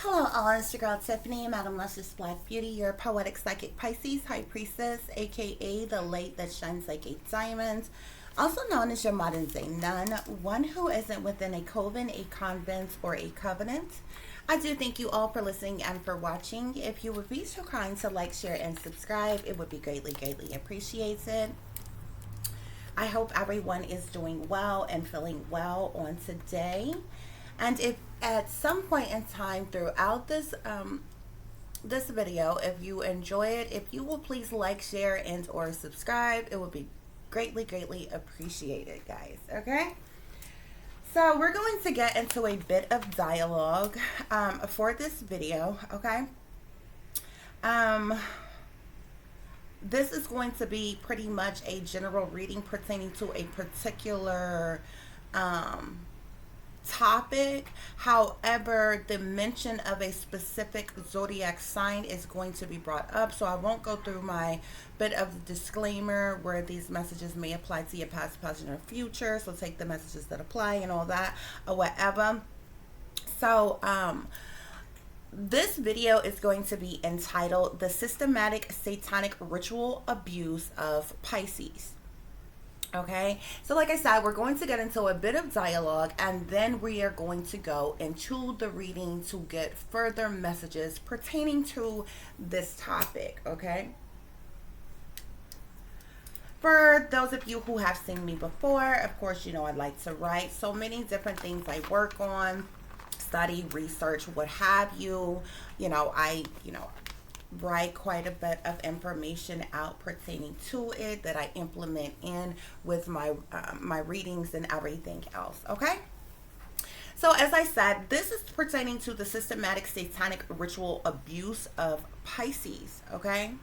Hello all, it's your girl Tiffany, Madam Luscious Black Beauty, your Poetic Psychic Pisces HighPriestess, aka the light that shines like a diamond, also known as your modern day nun, one who isn't within a coven, a convent, or a covenant. I do thank you all for listening and for watching. If you would be so kind to like, share, and subscribe, it would be greatly appreciated. I hope everyone is doing well and feeling well on today. And if at some point in time throughout this video, if you enjoy it, if you will please like, share, and or subscribe, it would be greatly appreciated, guys. Okay, so we're going to get into a bit of dialogue for this video. Okay, this is going to be pretty much a general reading pertaining to a particular topic. However, the mention of a specific zodiac sign is going to be brought up, so I won't go through my bit of disclaimer where these messages may apply to your past, present, or future, so take the messages that apply and all that or whatever. So this video is going to be entitled The Systematic Satanic Ritual Abuse of Pisces. Okay, so like I said, we're going to get into a bit of dialogue, and then we are going to go into the reading to get further messages pertaining to this topic. Okay, for those of you who have seen me before, of course, you know I like to write so many different things I work on, study, research, what have you. I write quite a bit of information out pertaining to it that I implement in with my my readings and everything else. Okay, so as I said, this is pertaining to the systematic satanic ritual abuse of Pisces. Okay,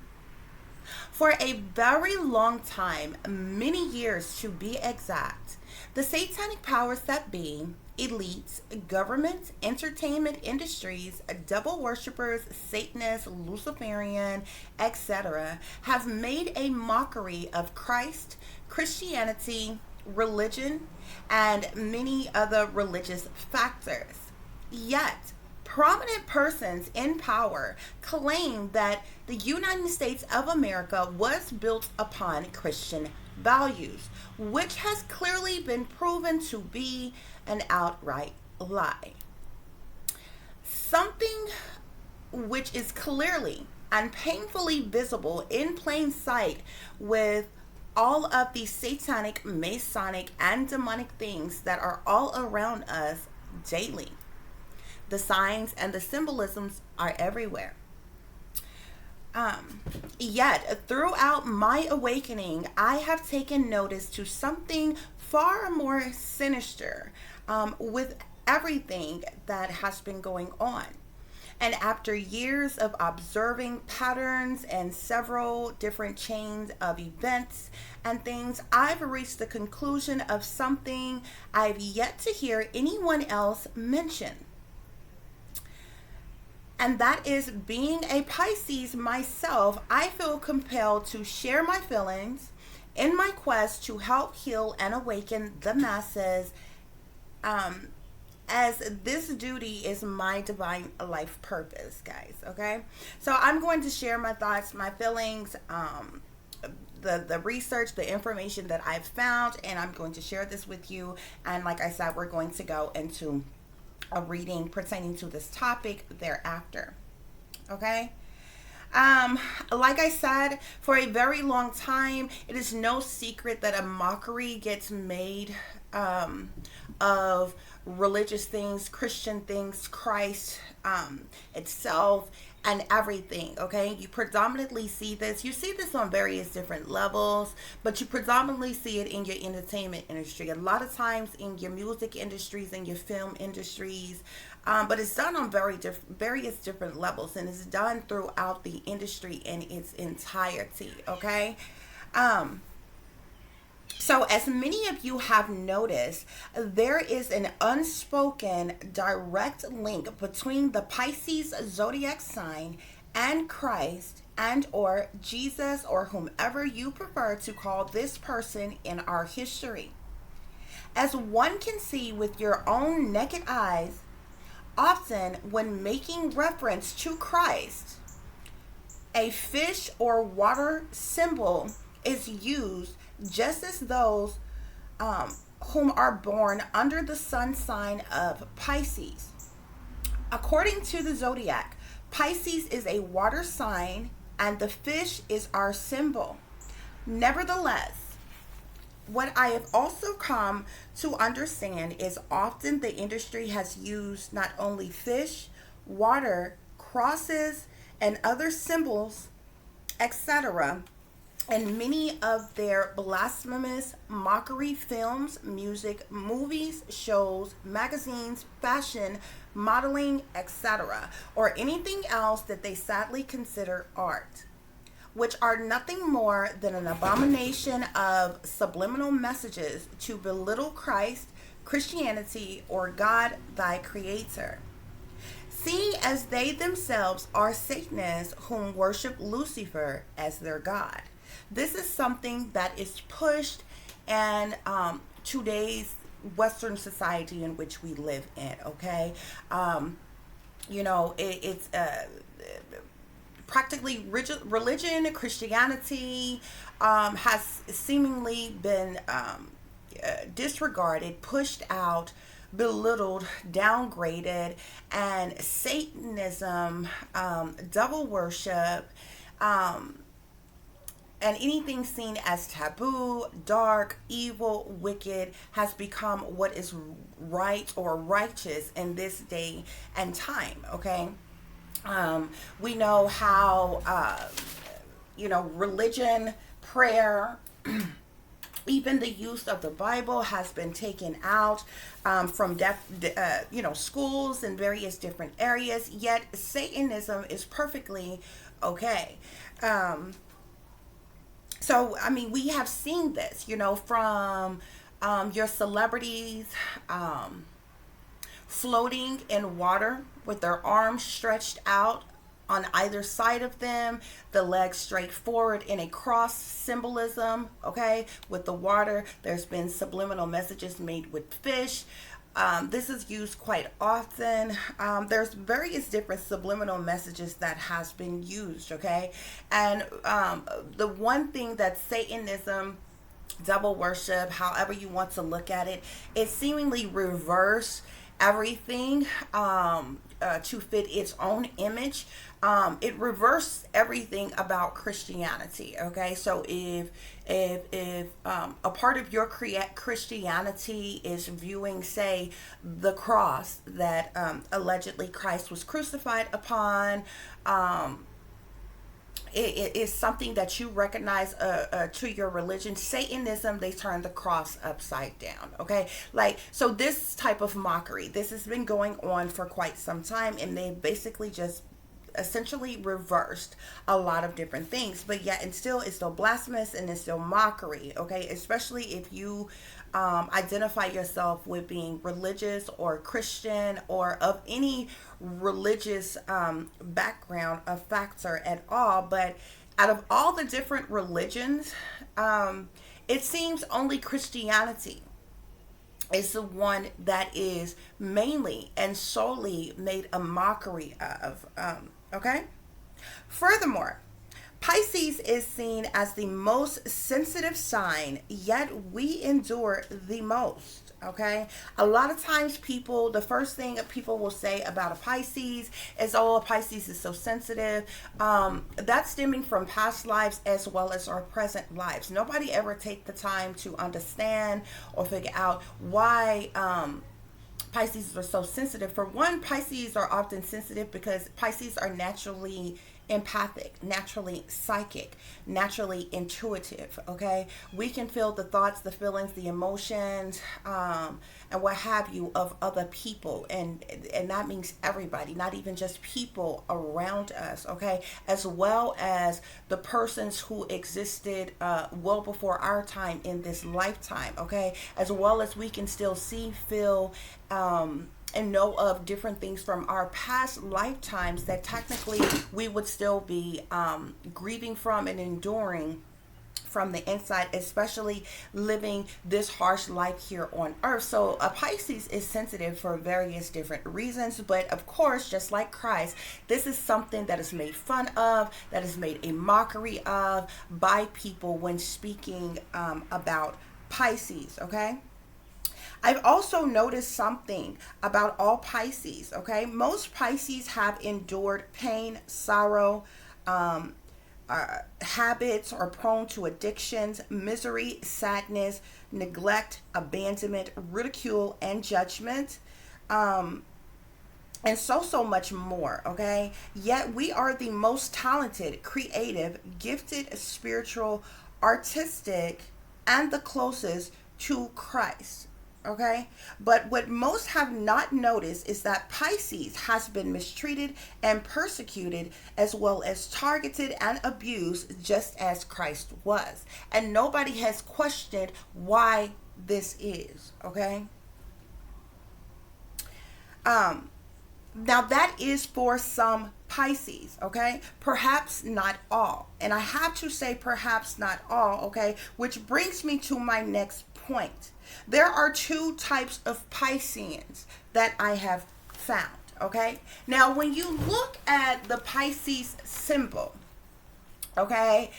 for a very long time, many years to be exact, the satanic powers that be, elites, government, entertainment industries, devil worshippers, Satanists, Luciferian, etc., have made a mockery of Christ, Christianity, religion, and many other religious factors. Yet, prominent persons in power claim that the United States of America was built upon Christian values, which has clearly been proven to be an outright lie. Something which is clearly and painfully visible in plain sight with all of these satanic, Masonic, and demonic things that are all around us daily. The signs and the symbolisms are everywhere. Yet, throughout my awakening, I have taken notice to something far more sinister with everything that has been going on. And after years of observing patterns and several different chains of events and things, I've reached the conclusion of something I've yet to hear anyone else mention. And that is, being a Pisces myself, I feel compelled to share my feelings in my quest to help heal and awaken the masses, as this duty is my divine life purpose, guys. Okay, so I'm going to share my thoughts, my feelings, the research, the information that I've found, and I'm going to share this with you. And like I said, we're going to go into a reading pertaining to this topic thereafter. Okay, like I said, for a very long time, it is no secret that a mockery gets made of religious things, Christian things, Christ itself, and everything. Okay, you predominantly see this. You see this on various different levels, but you predominantly see it in your entertainment industry. A lot of times in your music industries and your film industries, but it's done on various different levels, and it's done throughout the industry in its entirety. Okay. So as many of you have noticed, there is an unspoken direct link between the Pisces zodiac sign and Christ and or Jesus, or whomever you prefer to call this person in our history. As one can see with your own naked eyes, Often, when making reference to Christ, a fish or water symbol is used, just as those whom are born under the sun sign of Pisces. According to the Zodiac, Pisces is a water sign and the fish is our symbol. Nevertheless, what I have also come to understand is often the industry has used not only fish, water, crosses, and other symbols, etc., in many of their blasphemous mockery films, music, movies, shows, magazines, fashion, modeling, etc., or anything else that they sadly consider art, which are nothing more than an abomination of subliminal messages to belittle Christ, Christianity, or God, thy creator. Seeing as they themselves are Satanists whom worship Lucifer as their God. This is something that is pushed in today's Western society in which we live in, okay? It's practically religion, Christianity has seemingly been disregarded, pushed out, belittled, downgraded, and Satanism, devil worship, and anything seen as taboo, dark, evil, wicked has become what is right or righteous in this day and time, okay? We know how, religion, prayer, even the use of the Bible has been taken out from schools in various different areas, yet Satanism is perfectly okay. So, I mean, we have seen this, from your celebrities floating in water with their arms stretched out on either side of them, the legs straight forward in a cross symbolism, okay, with the water. There's been subliminal messages made with fish. This is used quite often. There's various different subliminal messages that has been used, okay? And the one thing that Satanism, devil worship, however you want to look at it, it seemingly reverse everything to fit its own image. It reversed everything about Christianity, okay? So if a part of your Christianity is viewing, say, the cross that allegedly Christ was crucified upon, it is something that you recognize to your religion. Satanism, they turn the cross upside down, okay? So this type of mockery, this has been going on for quite some time, and they basically just essentially reversed a lot of different things, but yet it's still blasphemous and it's still mockery, okay? Especially if you identify yourself with being religious or Christian or of any religious background, a factor at all. But out of all the different religions, it seems only Christianity is the one that is mainly and solely made a mockery of, okay? Furthermore, Pisces is seen as the most sensitive sign, yet we endure the most, okay? A lot of times the first thing people will say about a Pisces is, oh, a Pisces is so sensitive. That's stemming from past lives as well as our present lives. Nobody ever take the time to understand or figure out why Pisces are so sensitive. For one, Pisces are often sensitive because Pisces are naturally empathic, naturally psychic, naturally intuitive, okay? We can feel the thoughts, the feelings, the emotions, and what have you of other people, and that means everybody, not even just people around us, okay? As well as the persons who existed well before our time in this lifetime, okay? As well as we can still see, feel, and know of different things from our past lifetimes that technically we would still be grieving from and enduring from the inside, especially living this harsh life here on earth. So a Pisces is sensitive for various different reasons, but of course, just like Christ, this is something that is made fun of, that is made a mockery of by people when speaking about Pisces, okay? I've also noticed something about all Pisces, okay? Most Pisces have endured pain, sorrow, habits, are prone to addictions, misery, sadness, neglect, abandonment, ridicule, and judgment, and so much more, okay? Yet we are the most talented, creative, gifted, spiritual, artistic, and the closest to Christ. Okay, but what most have not noticed is that Pisces has been mistreated and persecuted, as well as targeted and abused, just as Christ was. And nobody has questioned why this is. Okay. Now that is for some Pisces, okay? Perhaps not all. And I have to say perhaps not all, okay? Which brings me to my next point. There are two types of Pisceans that I have found, okay? Now, when you look at the Pisces symbol, okay,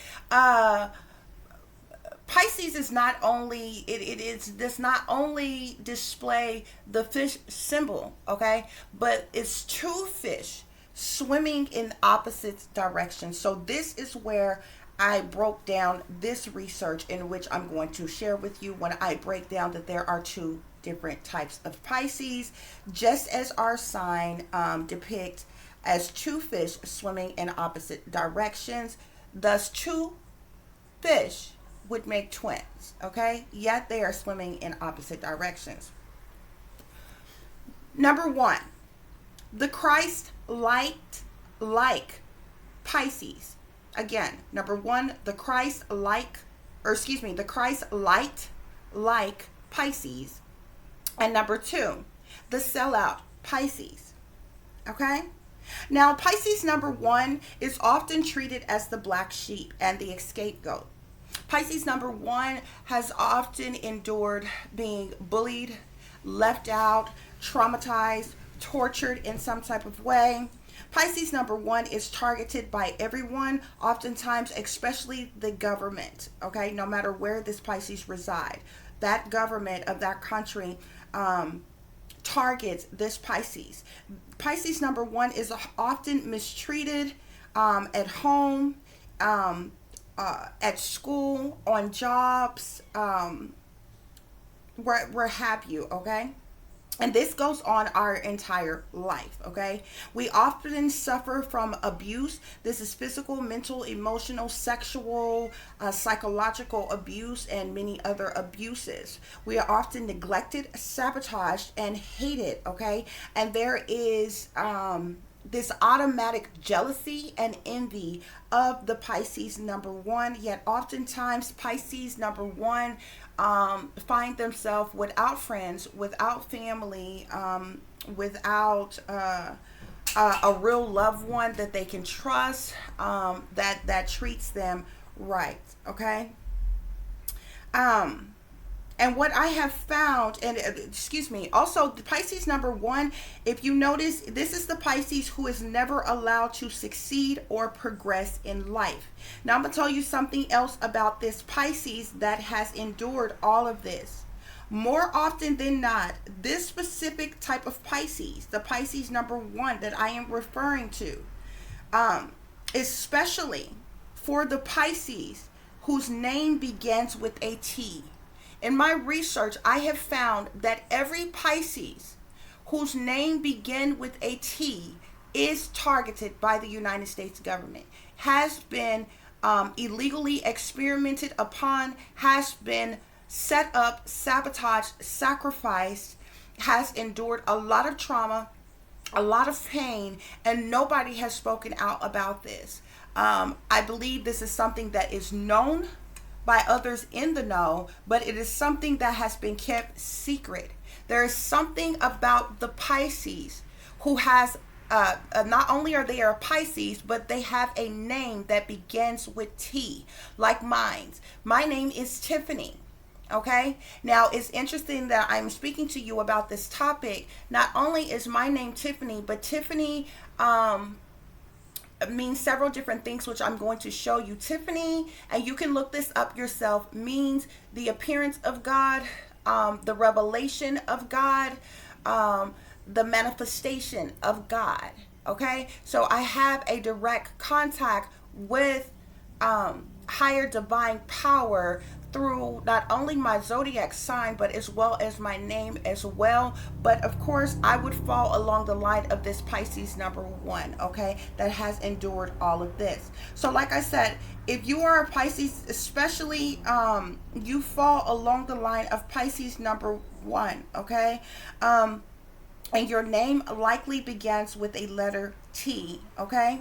Pisces is not only, it does not only display the fish symbol, okay, but it's two fish swimming in opposite directions. So this is where I broke down this research, in which I'm going to share with you when I break down that there are two different types of Pisces, just as our sign depicts as two fish swimming in opposite directions. Thus, two fish would make twins, okay? Yet they are swimming in opposite directions. Number one, the Christ-like Pisces. Again, number one, the Christ-like Pisces. And number two, the sellout Pisces. Okay? Now, Pisces number one is often treated as the black sheep and the scapegoat. Pisces number one has often endured being bullied, left out, traumatized, tortured in some type of way. Pisces number one is targeted by everyone, oftentimes, especially the government, okay? No matter where this Pisces reside, that government of that country targets this Pisces. Pisces number one is often mistreated at home, at school, on jobs, where have you, okay? And this goes on our entire life, okay? We often suffer from abuse. This is physical, mental, emotional, sexual, psychological abuse, and many other abuses. We are often neglected, sabotaged, and hated, okay? And there is this automatic jealousy and envy of the Pisces number one. Yet oftentimes Pisces number one find themselves without friends, without family, without a real loved one that they can trust, that treats them right. Okay. And what I have found, and also the Pisces number one, if you notice, this is the Pisces who is never allowed to succeed or progress in life. Now I'm going to tell you something else about this Pisces that has endured all of this. More often than not, this specific type of Pisces, the Pisces number one that I am referring to, especially for the Pisces whose name begins with a T. In my research, I have found that every Pisces whose name begins with a T is targeted by the United States government, has been illegally experimented upon, has been set up, sabotaged, sacrificed, has endured a lot of trauma, a lot of pain, and nobody has spoken out about this. I believe this is something that is known by others in the know, but it is something that has been kept secret. There is something about the Pisces who has not only are they a Pisces, but they have a name that begins with T, like mine. My name is Tiffany. Okay, now it's interesting that I'm speaking to you about this topic. Not only is my name Tiffany, but Tiffany means several different things, which I'm going to show you. Tiffany, and you can look this up yourself, means the appearance of God, the revelation of God, the manifestation of God. Okay, so I have a direct contact with higher divine power through not only my zodiac sign, but as well as my name as well. But of course, I would fall along the line of this Pisces number 1, okay, that has endured all of this. So like I said, if you are a Pisces, especially you fall along the line of Pisces number 1, okay, and your name likely begins with a letter T, okay.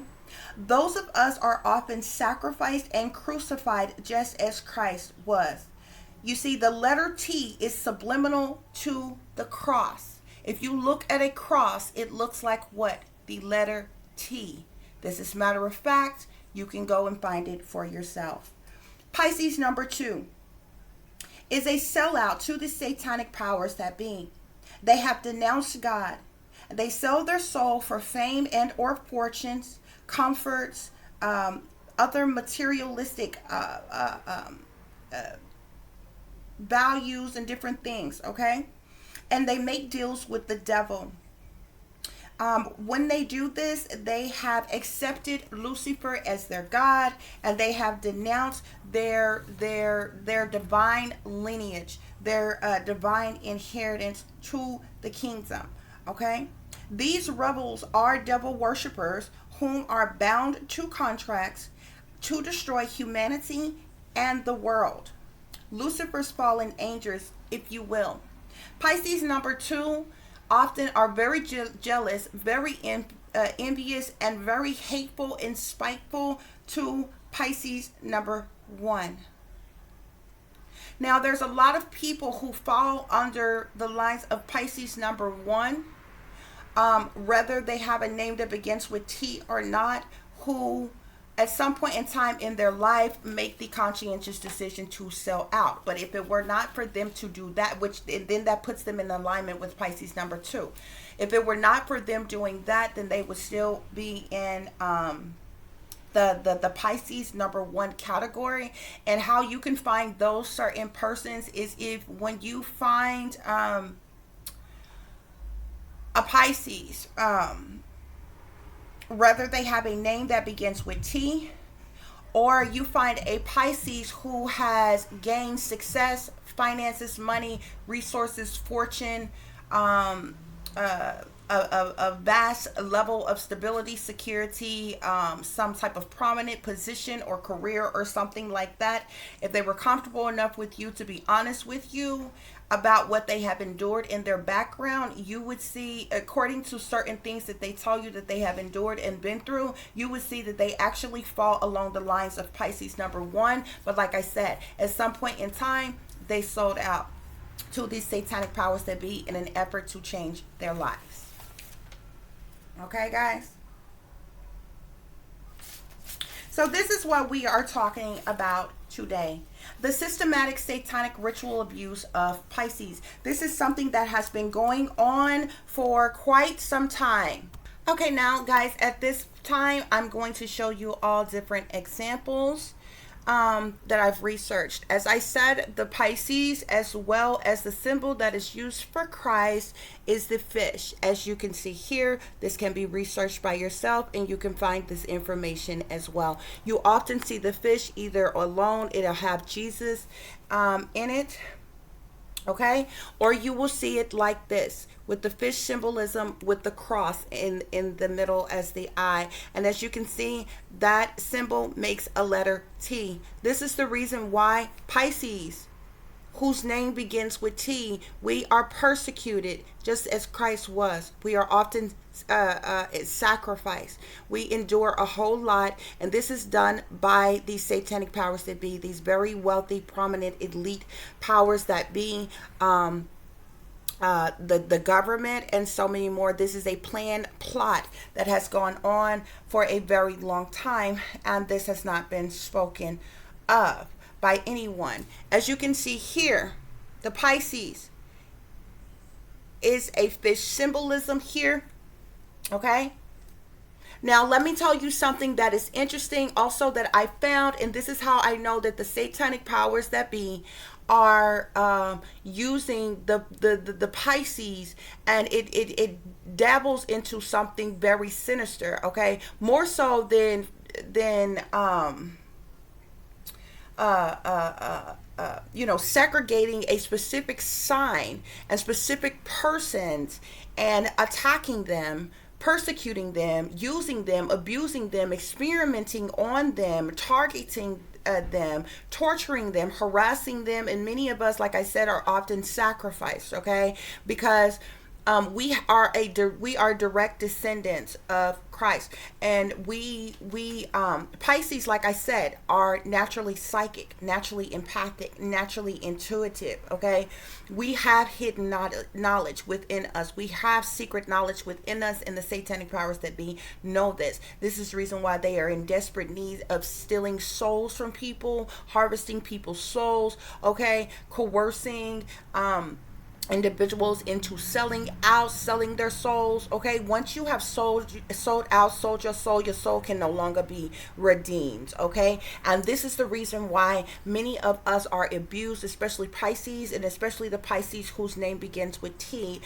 Those of us are often sacrificed and crucified just as Christ was. You see, the letter T is subliminal to the cross. If you look at a cross, it looks like what? The letter T. This is matter of fact. You can go and find it for yourself. Pisces number 2 is a sellout to the satanic powers that be. They have denounced God. They sell their soul for fame and or fortunes, comforts, other materialistic values and different things, okay? And they make deals with the devil. When they do this, they have accepted Lucifer as their God, and they have denounced their divine lineage, their divine inheritance to the kingdom, okay? These rebels are devil worshippers whom are bound to contracts to destroy humanity and the world. Lucifer's fallen angels, if you will. Pisces number 2 often are very jealous, very envious, and very hateful and spiteful to Pisces number 1. Now, there's a lot of people who fall under the lines of Pisces number 1, whether they have a name that begins with T or not, who at some point in time in their life make the conscientious decision to sell out. But if it were not for them to do that, which then that puts them in alignment with Pisces number 2. If it were not for them doing that, then they would still be in the Pisces number 1 category. And how you can find those certain persons is if when you find a Pisces, whether they have a name that begins with T, or you find a Pisces who has gained success, finances, money, resources, fortune, a vast level of stability, security, some type of prominent position or career or something like that. If they were comfortable enough with you to be honest with you about what they have endured in their background, you would see, according to certain things that they tell you that they have endured and been through, you would see that they actually fall along the lines of Pisces number 1. But like I said, at some point in time, they sold out to these satanic powers that be in an effort to change their lives. Okay, guys? So this is what we are talking about today. The systematic satanic ritual abuse of Pisces. This is something that has been going on for quite some time. Okay, now guys, at this time, I'm going to show you all different examples that I've researched. As I said, the Pisces, as well as the symbol that is used for Christ, is the fish. As you can see here, this can be researched by yourself, and you can find this information as well. You often see the fish either alone, it'll have Jesus in it, okay, or you will see it like this, with the fish symbolism with the cross in the middle as the eye. And as you can see, that symbol makes a letter T. This is the reason why Pisces, whose name begins with T, we are persecuted just as Christ was. We are often sacrificed. We endure a whole lot, and this is done by these satanic powers that be, these very wealthy, prominent, elite powers that be, the government, and so many more. This is a planned plot that has gone on for a very long time, and this has not been spoken of by anyone. As you can see here, the Pisces is a fish symbolism here. Okay. Now, let me tell you something that is interesting also that I found, and this is how I know that the satanic powers that be are using the Pisces, and it dabbles into something very sinister. Okay, more so than segregating a specific sign and specific persons and attacking them, persecuting them, using them, abusing them, experimenting on them, targeting them, torturing them, harassing them, and many of us, like I said, are often sacrificed. Okay, because we are direct descendants of Christ, and we Pisces, like I said, are naturally psychic, naturally empathic, naturally intuitive. Okay, we have hidden knowledge within us. We have secret knowledge within us, and the satanic powers that be know this. This is the reason why they are in desperate need of stealing souls from people, harvesting people's souls. Okay, coercing individuals into selling their souls. Okay, once you have sold your soul can no longer be redeemed. Okay, and this is the reason why many of us are abused, especially Pisces, and especially the Pisces whose name begins with T.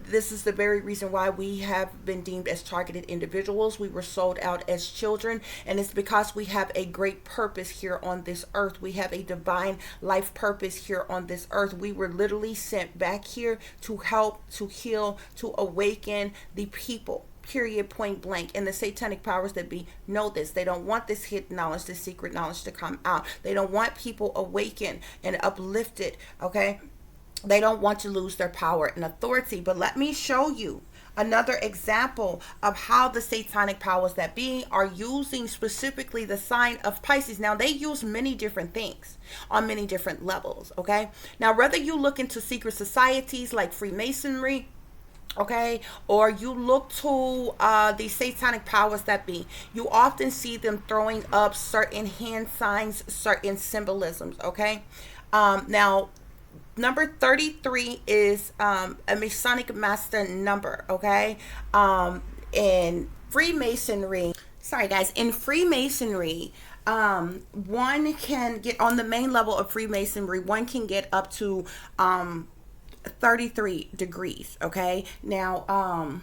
This is the very reason why we have been deemed as targeted individuals. We were sold out as children, and it's because we have a great purpose here on this earth. We have a divine life purpose here on this earth. We were literally sent back here to help, to heal, to awaken the people, period, point blank. And the satanic powers that be know this. They don't want this hidden knowledge, this secret knowledge to come out. They don't want people awakened and uplifted. Okay, they don't want to lose their power and authority. But let me show you another example of how the satanic powers that be are using specifically the sign of Pisces. Now, they use many different things on many different levels. Okay, now whether you look into secret societies like Freemasonry, okay, or you look to the satanic powers that be, you often see them throwing up certain hand signs, certain symbolisms. Okay, now number 33 is a Masonic master number. Okay, in Freemasonry, sorry guys, in Freemasonry, one can get on the main level of Freemasonry, one can get up to 33 degrees. Okay, now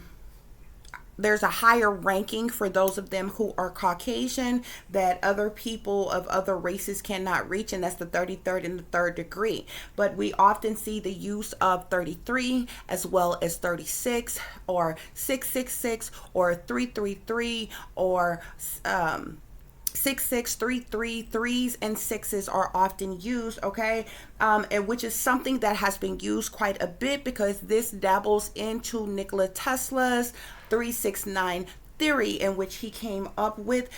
there's a higher ranking for those of them who are Caucasian that other people of other races cannot reach, and that's the 33rd and the 3rd degree. But we often see the use of 33 as well as 36 or 666 or 333 or 6633. Threes and sixes are often used. Okay, and which is something that has been used quite a bit because this dabbles into Nikola Tesla's 369 theory, in which he came up with,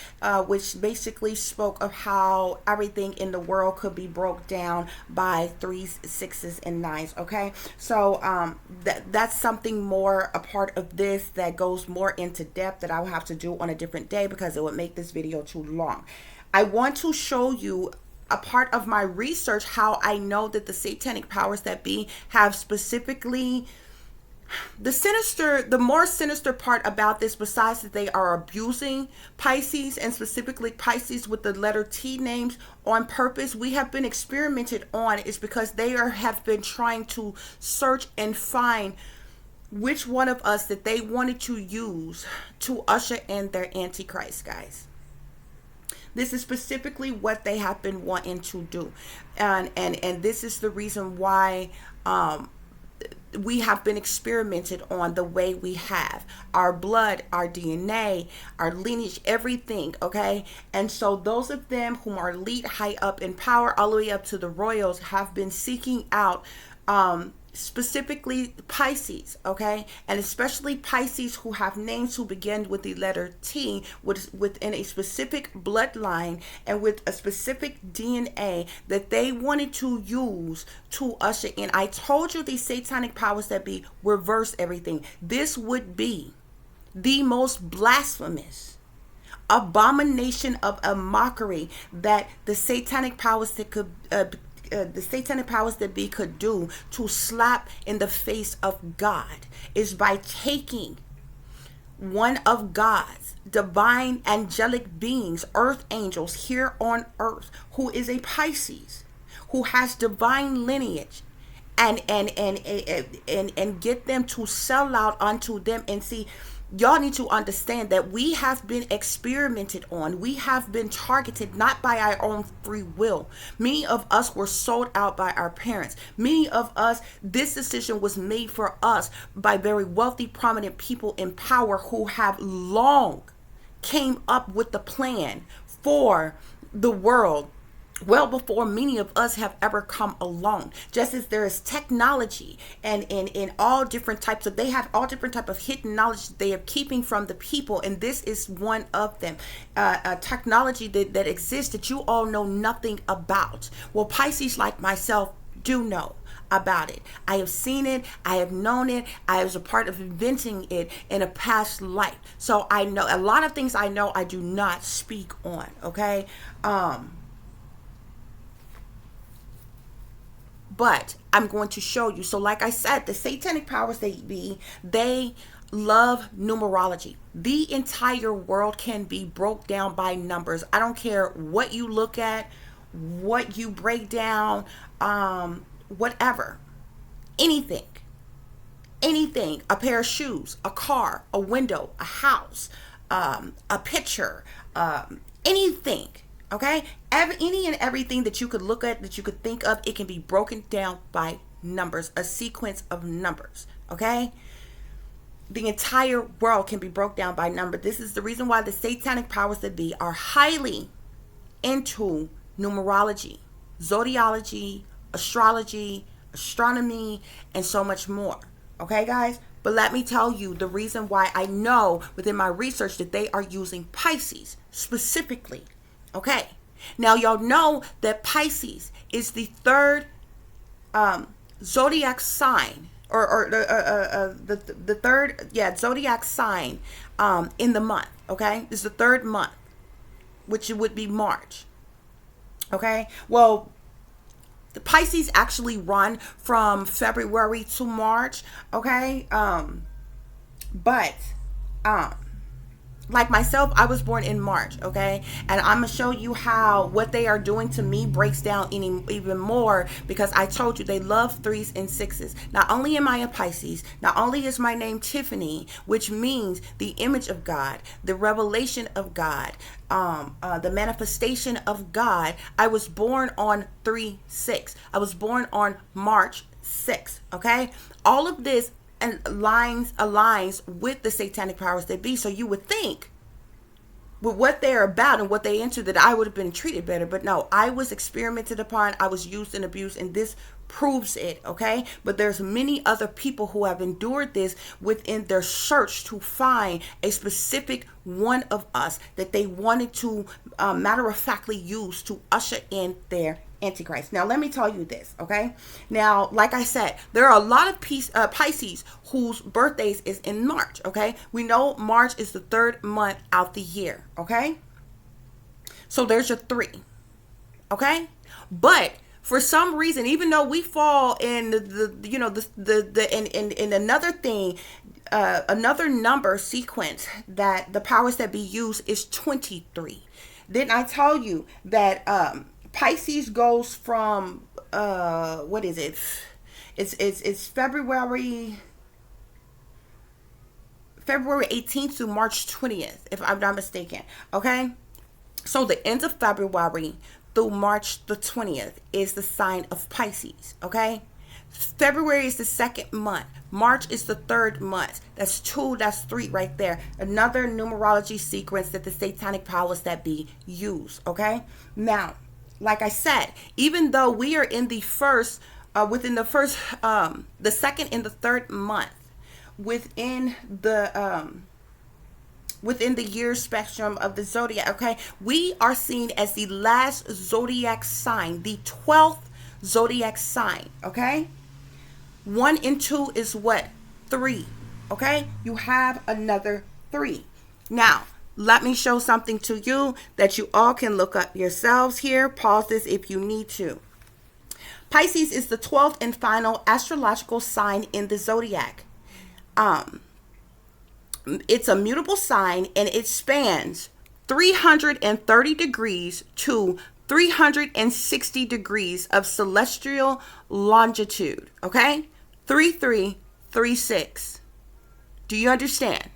which basically spoke of how everything in the world could be broke down by threes, sixes, and nines. Okay, so that's something more a part of this that goes more into depth that I will have to do on a different day because it would make this video too long. I want to show you a part of my research how I know that the satanic powers that be have specifically the more sinister part about this, besides that they are abusing Pisces, and specifically Pisces with the letter T names on purpose, we have been experimented on, is because they have been trying to search and find which one of us that they wanted to use to usher in their Antichrist, guys. This is specifically what they have been wanting to do, and this is the reason why we have been experimented on the way we have. Our blood, our DNA, our lineage, everything. Okay, and so those of them who are elite, high up in power, all the way up to the royals, have been seeking out specifically Pisces, okay, and especially Pisces who have names who begin with the letter T, within a specific bloodline and with a specific DNA that they wanted to use to usher in. I told you these satanic powers that be reverse everything. This would be the most blasphemous abomination of a mockery that the satanic powers that could the satanic powers that be could do to slap in the face of God is by taking one of God's divine angelic beings, earth angels here on earth, who is a Pisces, who has divine lineage, and get them to sell out unto them. And see, y'all need to understand that we have been experimented on. We have been targeted not by our own free will. Many of us were sold out by our parents. Many of us, this decision was made for us by very wealthy, prominent people in power who have long came up with the plan for the world well before many of us have ever come along. Just as there is technology and in all different types of, they have all different type of hidden knowledge that they are keeping from the people, and this is one of them. Technology that exists that you all know nothing about. Well, Pisces like myself do know about it. I have seen it, I have known it, I was a part of inventing it in a past life. So I know a lot of things. I know I do not speak on, okay? But I'm going to show you. So like I said, the satanic powers they love numerology. The entire world can be broke down by numbers. I don't care what you look at, what you break down, whatever. Anything, a pair of shoes, a car, a window, a house, a picture, anything. Okay, any and everything that you could look at, that you could think of, it can be broken down by numbers, a sequence of numbers. Okay, the entire world can be broken down by number. This is the reason why the satanic powers that be are highly into numerology, zodiology, astrology, astronomy, and so much more. Okay, guys? But let me tell you the reason why I know within my research that they are using Pisces specifically. Okay, now y'all know that Pisces is the third zodiac sign, or the third, zodiac sign in the month. Okay, this is the third month, which would be March. Okay, well, the Pisces actually run from February to March. Okay, but like myself, I was born in March, okay? And I'm going to show you how what they are doing to me breaks down even more, because I told you they love 3s and 6s. Not only am I a Pisces, not only is my name Tiffany, which means the image of God, the revelation of God, the manifestation of God. I was born on 3/6. I was born on March 6th, okay? All of this and aligns with the satanic powers that be. So you would think with what they're about and what they into that I would have been treated better. But no, I was experimented upon. I was used and abused, and this proves it, okay? But there's many other people who have endured this within their search to find a specific one of us that they wanted to matter-of-factly use to usher in their Antichrist. Now, let me tell you this, okay? Now, like I said, there are a lot of Pisces whose birthdays is in March, okay? We know March is the third month out the year, okay? So there's your 3, okay? But for some reason, even though we fall in in another thing, another number sequence that the powers that be use is 23. Didn't I tell you that Pisces goes from what is it? It's February 18th to March 20th, if I'm not mistaken. Okay, so the end of February through March the 20th is the sign of Pisces. Okay, February is the second month. March is the third month. That's 2, that's 3 right there. Another numerology sequence that the satanic powers that be use. Okay, now, like I said, even though we are in the first within the first, the second and the third month within the year spectrum of the zodiac. Okay, we are seen as the last zodiac sign, the 12th zodiac sign. Okay, 1 and 2 is what? 3. Okay, you have another 3. Now let me show something to you that you all can look up yourselves here. Pause this if you need to. Pisces is the 12th and final astrological sign in the zodiac. It's a mutable sign, and it spans 330 degrees to 360 degrees of celestial longitude. Okay, 3336. Do you understand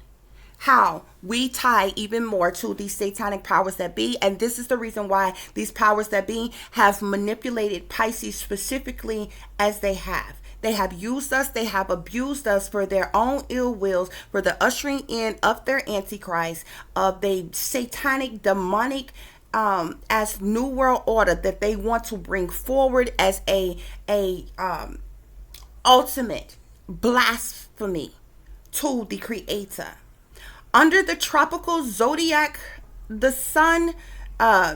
how we tie even more to these satanic powers that be? And this is the reason why these powers that be have manipulated Pisces specifically as they have. They have used us, they have abused us for their own ill wills, for the ushering in of their antichrist, of the satanic, demonic, as new world order that they want to bring forward as a ultimate blasphemy to the creator. Under the tropical zodiac, the sun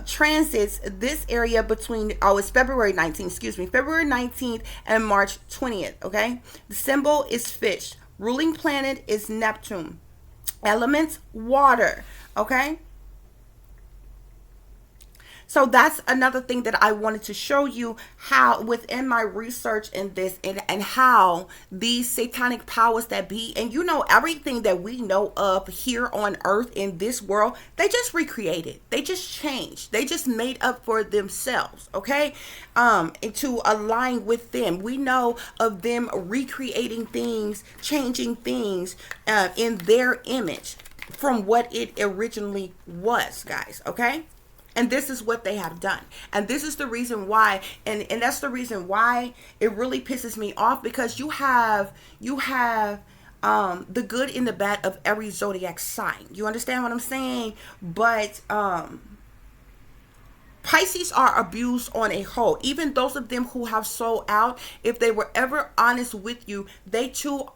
transits this area between, it's February 19th, February 19th and March 20th, okay? The symbol is fish. Ruling planet is Neptune. Elements, water, okay? So that's another thing that I wanted to show you, how within my research in this, and how these satanic powers that be, and you know, everything that we know of here on earth in this world, they just recreated, they just changed, they just made up for themselves, okay? And to align with them. We know of them recreating things, changing things in their image from what it originally was, guys, okay? And this is what they have done. And this is the reason why, and that's the reason why it really pisses me off, because you have the good and the bad of every zodiac sign. You understand what I'm saying? But Pisces are abused on a whole. Even those of them who have sold out, if they were ever honest with you, they too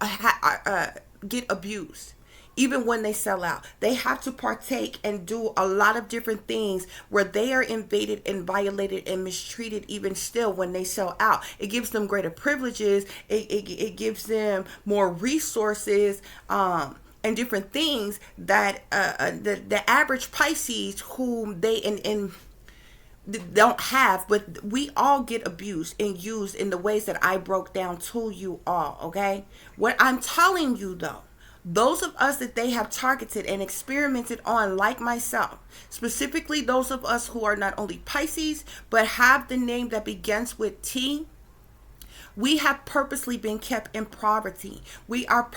get abused. Even when they sell out, they have to partake and do a lot of different things where they are invaded and violated and mistreated. Even still, when they sell out, it gives them greater privileges. It gives them more resources and different things that the average Pisces, whom they don't have. But we all get abused and used in the ways that I broke down to you all. Okay, what I'm telling you though, those of us that they have targeted and experimented on, like myself, specifically those of us who are not only Pisces, but have the name that begins with T, we have purposely been kept in poverty. We are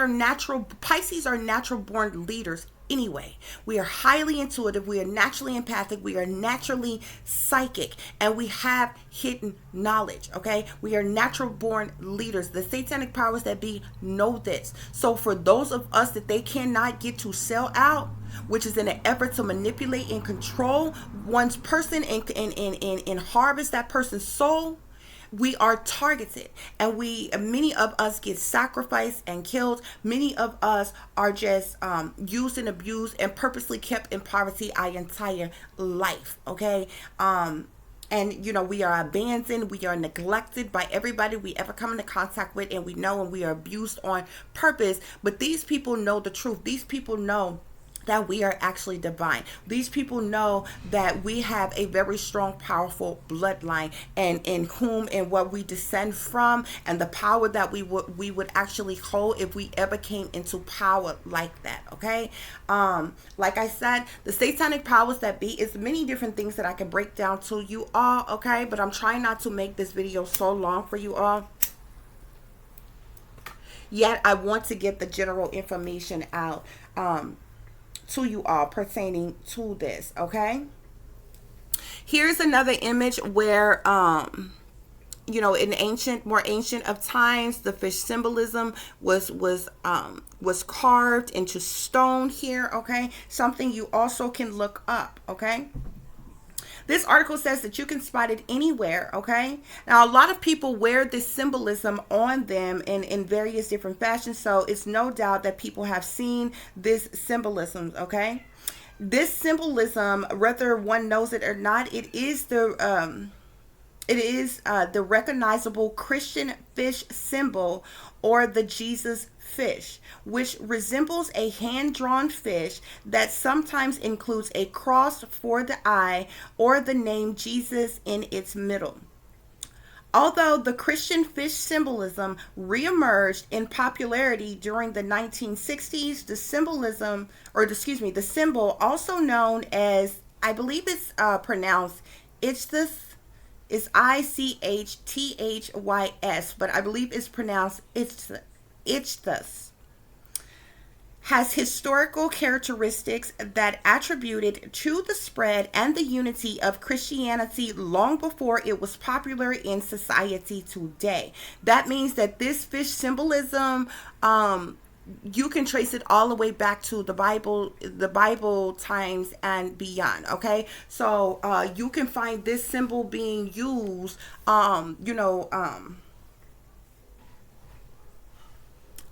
natural, Pisces are natural born leaders anyway. We are highly intuitive. We are naturally empathic. We are naturally psychic. And we have hidden knowledge, okay? We are natural born leaders. The satanic powers that be know this. So for those of us that they cannot get to sell out, which is in an effort to manipulate and control one's person and harvest that person's soul, we are targeted, and many of us get sacrificed and killed. Many of us are just used and abused and purposely kept in poverty our entire life, okay? And you know, we are abandoned, we are neglected by everybody we ever come into contact with, and we know, and we are abused on purpose. But these people know the truth. These people know that we are actually divine. These people know that we have a very strong, powerful bloodline, and in whom and what we descend from, and the power that we would actually hold if we ever came into power like that, okay? Like I said, the satanic powers that be is many different things that I can break down to you all, okay? But I'm trying not to make this video so long for you all. Yet I want to get the general information out to you all pertaining to this, okay? Here's another image where you know, in more ancient of times, the fish symbolism was carved into stone here, okay? Something you also can look up, okay? This article says that you can spot it anywhere, okay? Now, a lot of people wear this symbolism on them in various different fashions, so it's no doubt that people have seen this symbolism, okay? This symbolism, whether one knows it or not, it is the recognizable Christian fish symbol, or the Jesus fish, which resembles a hand-drawn fish that sometimes includes a cross for the eye or the name Jesus in its middle. Although the Christian fish symbolism reemerged in popularity during the 1960s, the the symbol, also known as, I believe it's pronounced Ichthys, is Ichthys, but I believe it's pronounced Ichthys, has historical characteristics that attributed to the spread and the unity of Christianity long before it was popular in society today. That means that this fish symbolism, you can trace it all the way back to the Bible times and beyond. Okay, so you can find this symbol being used,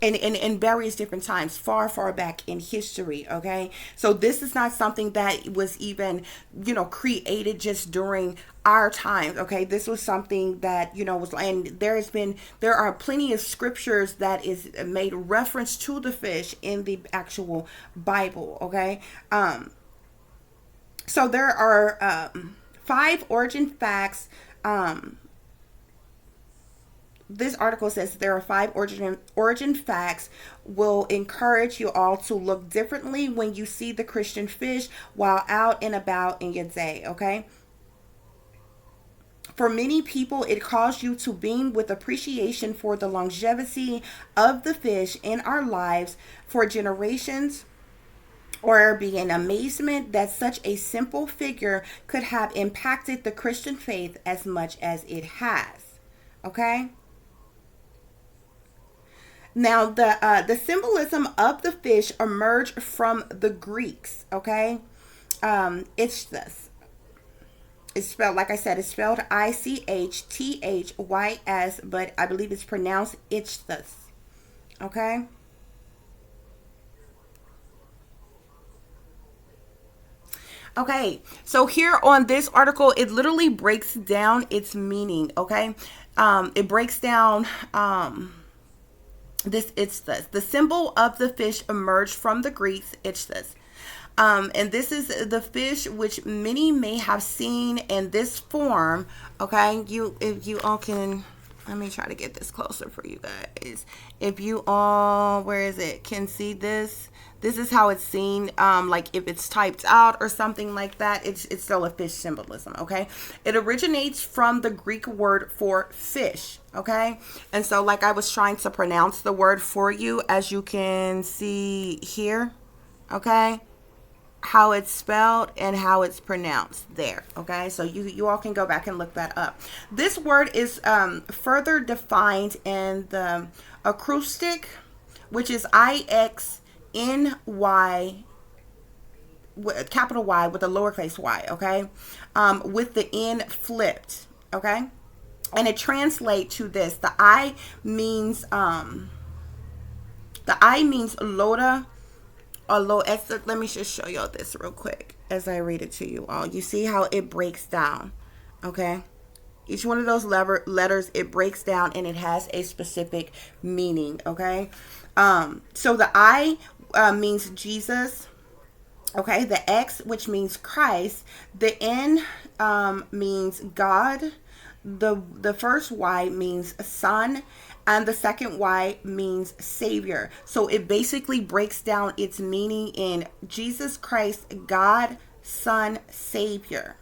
in various different times, far back in history. Okay, so this is not something that was even created just during our times. Okay, this was something that was, and there are plenty of scriptures that is made reference to the fish in the actual Bible. Okay, so there are 5 origin facts. This article says there are 5 origin facts will encourage you all to look differently when you see the Christian fish while out and about in your day. Okay, for many people, it calls you to beam with appreciation for the longevity of the fish in our lives for generations, or be in amazement that such a simple figure could have impacted the Christian faith as much as it has. Okay. Now, the symbolism of the fish emerged from the Greeks. Okay, Ichthys. It's spelled, like I said, it's spelled Ichthys, but I believe it's pronounced Ichthys. Okay. Okay, so here on this article, it literally breaks down its meaning. Okay, it breaks down. It's the symbol of the fish emerged from the Greeks, Ichthys. And this is the fish which many may have seen in this form. Okay, if you all can, let me try to get this closer for you guys. If you all, where is it, can see this. This is how it's seen, like if it's typed out or something like that, it's still a fish symbolism, okay? It originates from the Greek word for fish, okay? And so like I was trying to pronounce the word for you, as you can see here, okay? How it's spelled and how it's pronounced there, okay? So you all can go back and look that up. This word is further defined in the acrostic, which is IXNY, capital Y with a lowercase y, okay? With the N flipped, okay? And it translates to this. The I means Loda, or let me just show y'all this real quick as I read it to you all. You see how it breaks down, okay? Each one of those letters, it breaks down and it has a specific meaning, okay? So the I means Jesus, okay? The X, which means Christ. The N means God. The first Y means Son, and the second Y means Savior. So it basically breaks down its meaning in Jesus Christ, God, Son, Savior.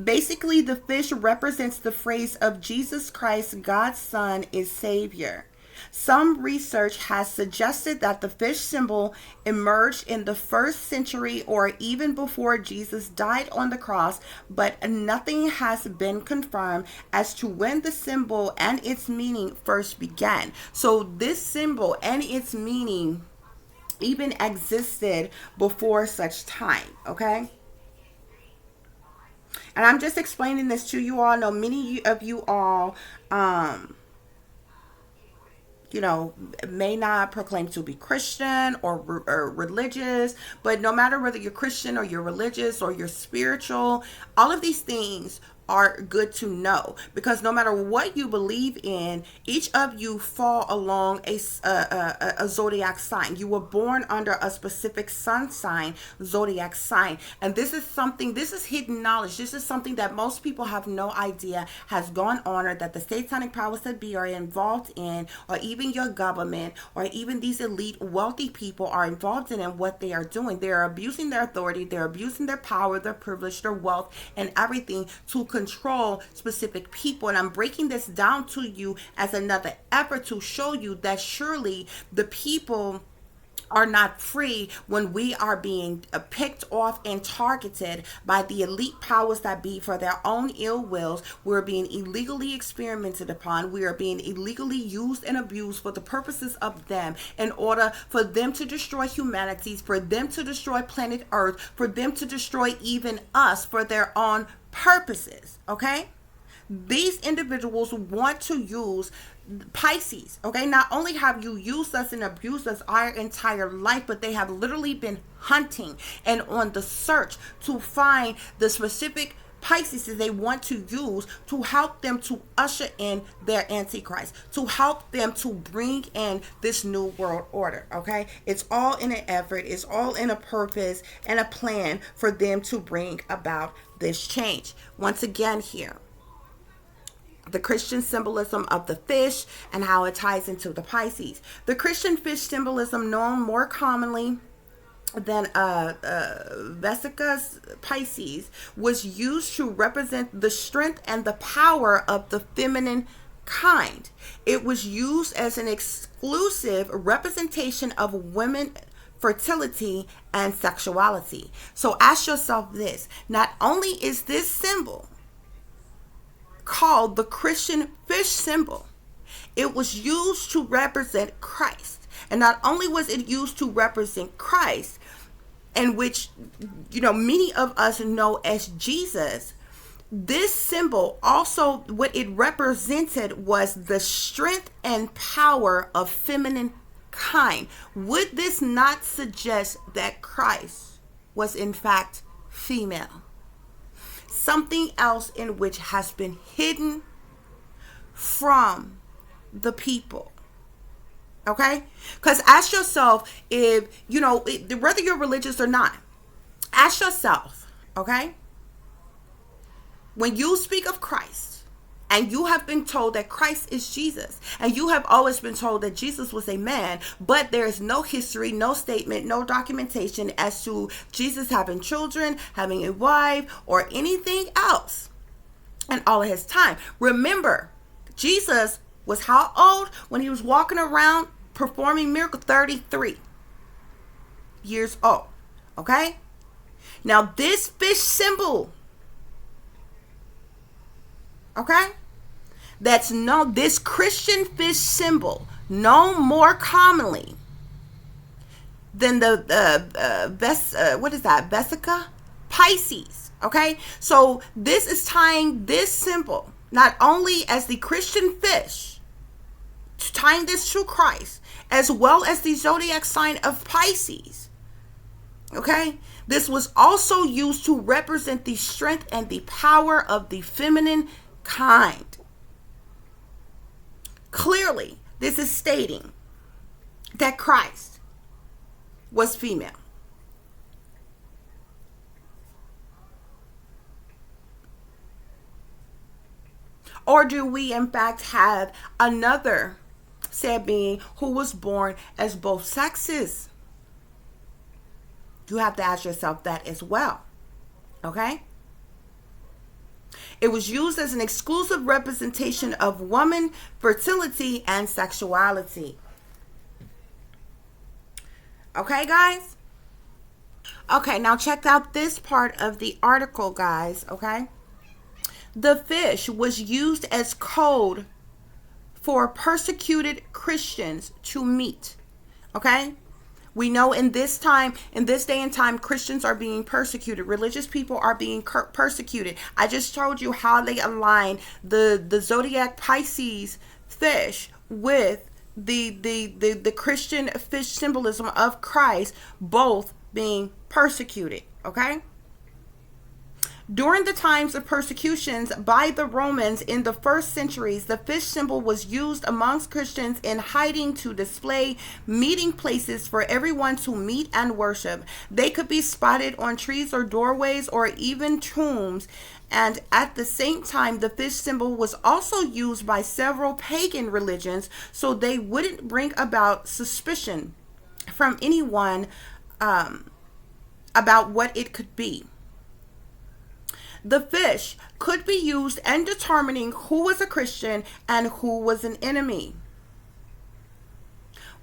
Basically, the fish represents the phrase of Jesus Christ, God's Son, is Savior. Some research has suggested that the fish symbol emerged in the 1st century or even before Jesus died on the cross, but nothing has been confirmed as to when the symbol and its meaning first began. So this symbol and its meaning even existed before such time, okay? And I'm just explaining this to you all. I know many of you all, you know, may not proclaim to be Christian or religious, but no matter whether you're Christian or you're religious or you're spiritual, all of these things are good to know, because no matter what you believe in, each of you fall along a zodiac sign. You were born under a specific sun sign, zodiac sign, and this is something, this is hidden knowledge. This is something that most people have no idea has gone on, or that the satanic powers that be are involved in, or even your government, or even these elite wealthy people are involved in what they are doing. They are abusing their authority, they're abusing their power, their privilege, their wealth, and everything to control specific people. And I'm breaking this down to you as another effort to show you that surely the people are not free when we are being picked off and targeted by the elite powers that be for their own ill wills. We're being illegally experimented upon. We are being illegally used and abused for the purposes of them, in order for them to destroy humanity, for them to destroy planet Earth, for them to destroy even us for their own purposes. Okay? These individuals want to use Pisces. Okay, not only have you used us and abused us our entire life, but they have literally been hunting and on the search to find the specific Pisces that they want to use to help them to usher in their Antichrist, to help them to bring in this new world order. Okay, it's all in an effort, it's all in a purpose and a plan for them to bring about this change. Once again, here, the Christian symbolism of the fish and how it ties into the Pisces. The Christian fish symbolism, known more commonly than Vesica's Pisces, was used to represent the strength and the power of the feminine kind. It was used as an exclusive representation of women fertility and sexuality. So ask yourself this: not only is this symbol called the Christian fish symbol, it was used to represent Christ. And not only was it used to represent Christ, in which, you know, many of us know as Jesus, this symbol also, what it represented was the strength and power of feminine kind. Would this not suggest that Christ was in fact female? Something else in which has been hidden from the people. Okay? Because ask yourself, if, you know, whether you're religious or not, ask yourself, okay? When you speak of Christ, and you have been told that Christ is Jesus, and you have always been told that Jesus was a man, but there is no history, no statement, no documentation as to Jesus having children, having a wife, or anything else in all of his time. Remember, Jesus was how old when he was walking around performing miracles? 33 years old. Okay? Now this fish symbol, okay, that's known, this Christian fish symbol, known more commonly than the Vesica Pisces. Okay, so this is tying this symbol not only as the Christian fish, tying this to Christ, as well as the zodiac sign of Pisces. Okay, this was also used to represent the strength and the power of the feminine kind. Clearly, this is stating that Christ was female. Or do we in fact have another said being who was born as both sexes? You have to ask yourself that as well. Okay? It was used as an exclusive representation of woman fertility and sexuality. Okay, guys? Okay, now check out this part of the article, guys, okay? The fish was used as code for persecuted Christians to meet, okay? We know in this time, in this day and time, Christians are being persecuted. Religious people are being persecuted. I just told you how they align the Zodiac Pisces fish with the Christian fish symbolism of Christ, both being persecuted. Okay? During the times of persecutions by the Romans in the first centuries, the fish symbol was used amongst Christians in hiding to display meeting places for everyone to meet and worship. They could be spotted on trees or doorways or even tombs. And at the same time, the fish symbol was also used by several pagan religions, so they wouldn't bring about suspicion from anyone about what it could be. The fish could be used in determining who was a Christian and who was an enemy.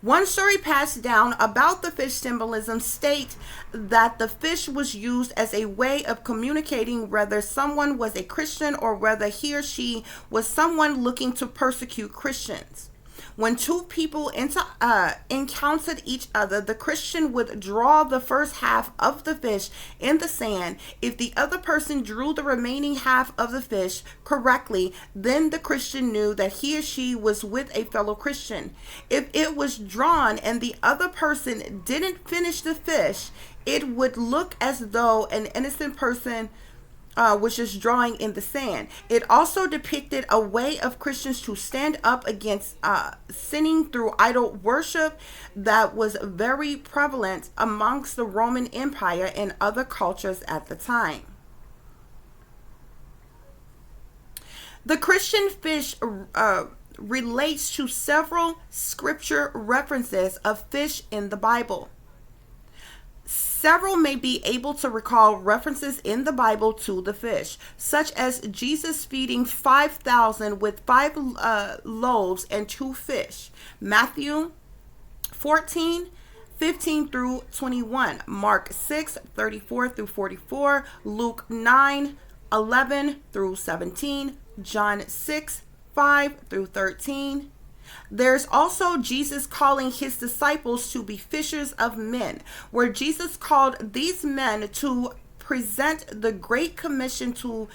One story passed down about the fish symbolism states that the fish was used as a way of communicating whether someone was a Christian or whether he or she was someone looking to persecute Christians. When two people encountered each other, the Christian would draw the first half of the fish in the sand. If the other person drew the remaining half of the fish correctly, then the Christian knew that he or she was with a fellow Christian. If it was drawn and the other person didn't finish the fish, it would look as though an innocent person was just drawing in the sand. It also depicted a way of Christians to stand up against sinning through idol worship that was very prevalent amongst the Roman Empire and other cultures at the time. The Christian fish relates to several scripture references of fish in the Bible. Several may be able to recall references in the Bible to the fish, such as Jesus feeding 5,000 with 5 loaves and 2 fish. Matthew 14:15 through 21. Mark 6:34 through 44. Luke 9:11 through 17. John 6:5 through 13. There's also Jesus calling his disciples to be fishers of men, where Jesus called these men to present the Great Commission to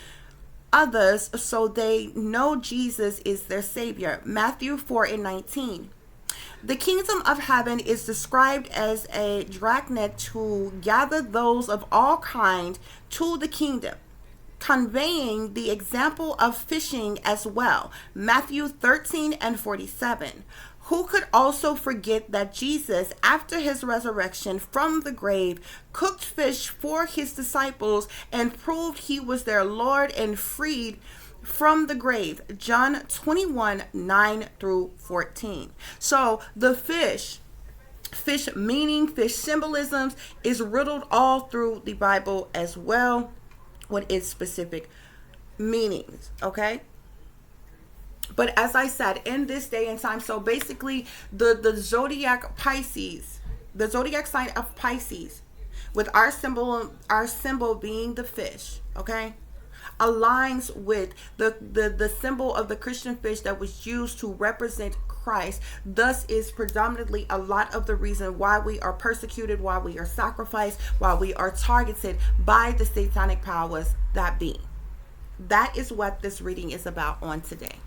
others so they know Jesus is their Savior. Matthew 4:19. The kingdom of heaven is described as a dragnet to gather those of all kind to the kingdom, conveying the example of fishing as well. Matthew 13:47. Who could also forget that Jesus, after his resurrection from the grave, cooked fish for his disciples and proved he was their Lord and freed from the grave. John 21:9 through 14. So the fish meaning, fish symbolisms is riddled all through the Bible as well, with its specific meanings. Okay, but as I said, in this day and time, so basically the Zodiac Pisces, the Zodiac sign of Pisces, with our symbol being the fish, okay, aligns with the symbol of the Christian fish that was used to represent Christ. Thus is predominantly a lot of the reason why we are persecuted, why we are sacrificed, why we are targeted by the satanic powers that be. That is what this reading is about on today.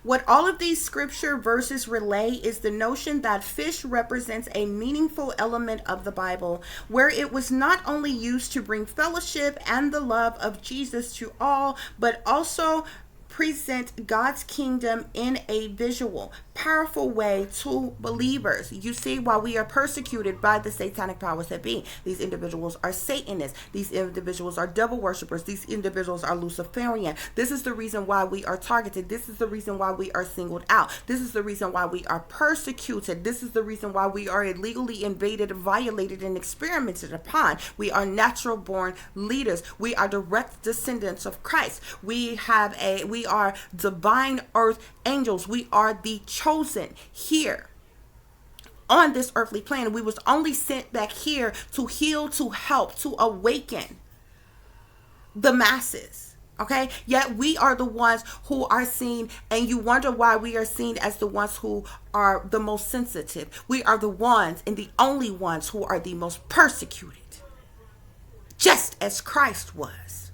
What all of these scripture verses relay is the notion that fish represents a meaningful element of the Bible, where it was not only used to bring fellowship and the love of Jesus to all, but also present God's kingdom in a visual, powerful way to believers. You see, while we are persecuted by the satanic powers that be, these individuals are Satanists. These individuals are devil worshippers. These individuals are Luciferian. This is the reason why we are targeted. This is the reason why we are singled out. This is the reason why we are persecuted. This is the reason why we are illegally invaded, violated, and experimented upon. We are natural born leaders. We are direct descendants of Christ. We are divine earth angels. We are the chosen here on this earthly plane. We was only sent back here to heal, to help, to awaken the masses. Okay, yet we are the ones who are seen, and you wonder why we are seen as the ones who are the most sensitive. We are the ones and the only ones who are the most persecuted, just as Christ was.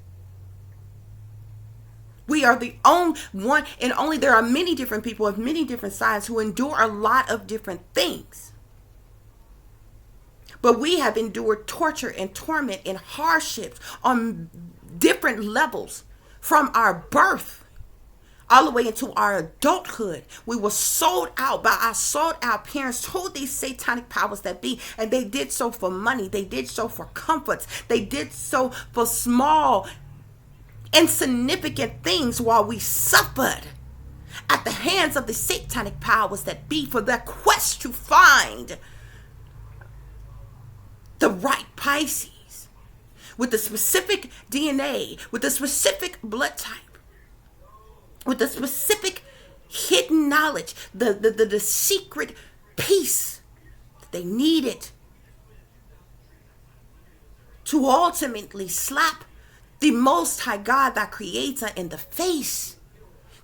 We are the only one, and only there are many different people of many different signs who endure a lot of different things. But we have endured torture and torment and hardships on different levels from our birth all the way into our adulthood. We were sold out by our sold out parents to these satanic powers that be, and they did so for money. They did so for comforts. They did so for small, insignificant things while we suffered at the hands of the satanic powers that be for their quest to find the right Pisces with the specific DNA, with the specific blood type, with the specific hidden knowledge, the secret peace that they needed to ultimately slap the Most High God, thy Creator, in the face.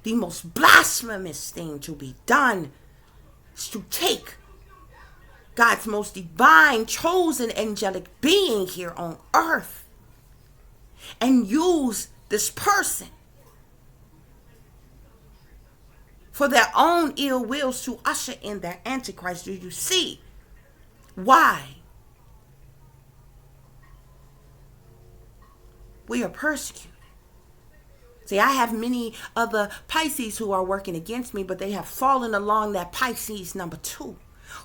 The most blasphemous thing to be done is to take God's most divine, chosen, angelic being here on earth and use this person for their own ill wills to usher in their Antichrist. Do you see why we are persecuted? See, I have many other Pisces who are working against me, but they have fallen along that Pisces number 2,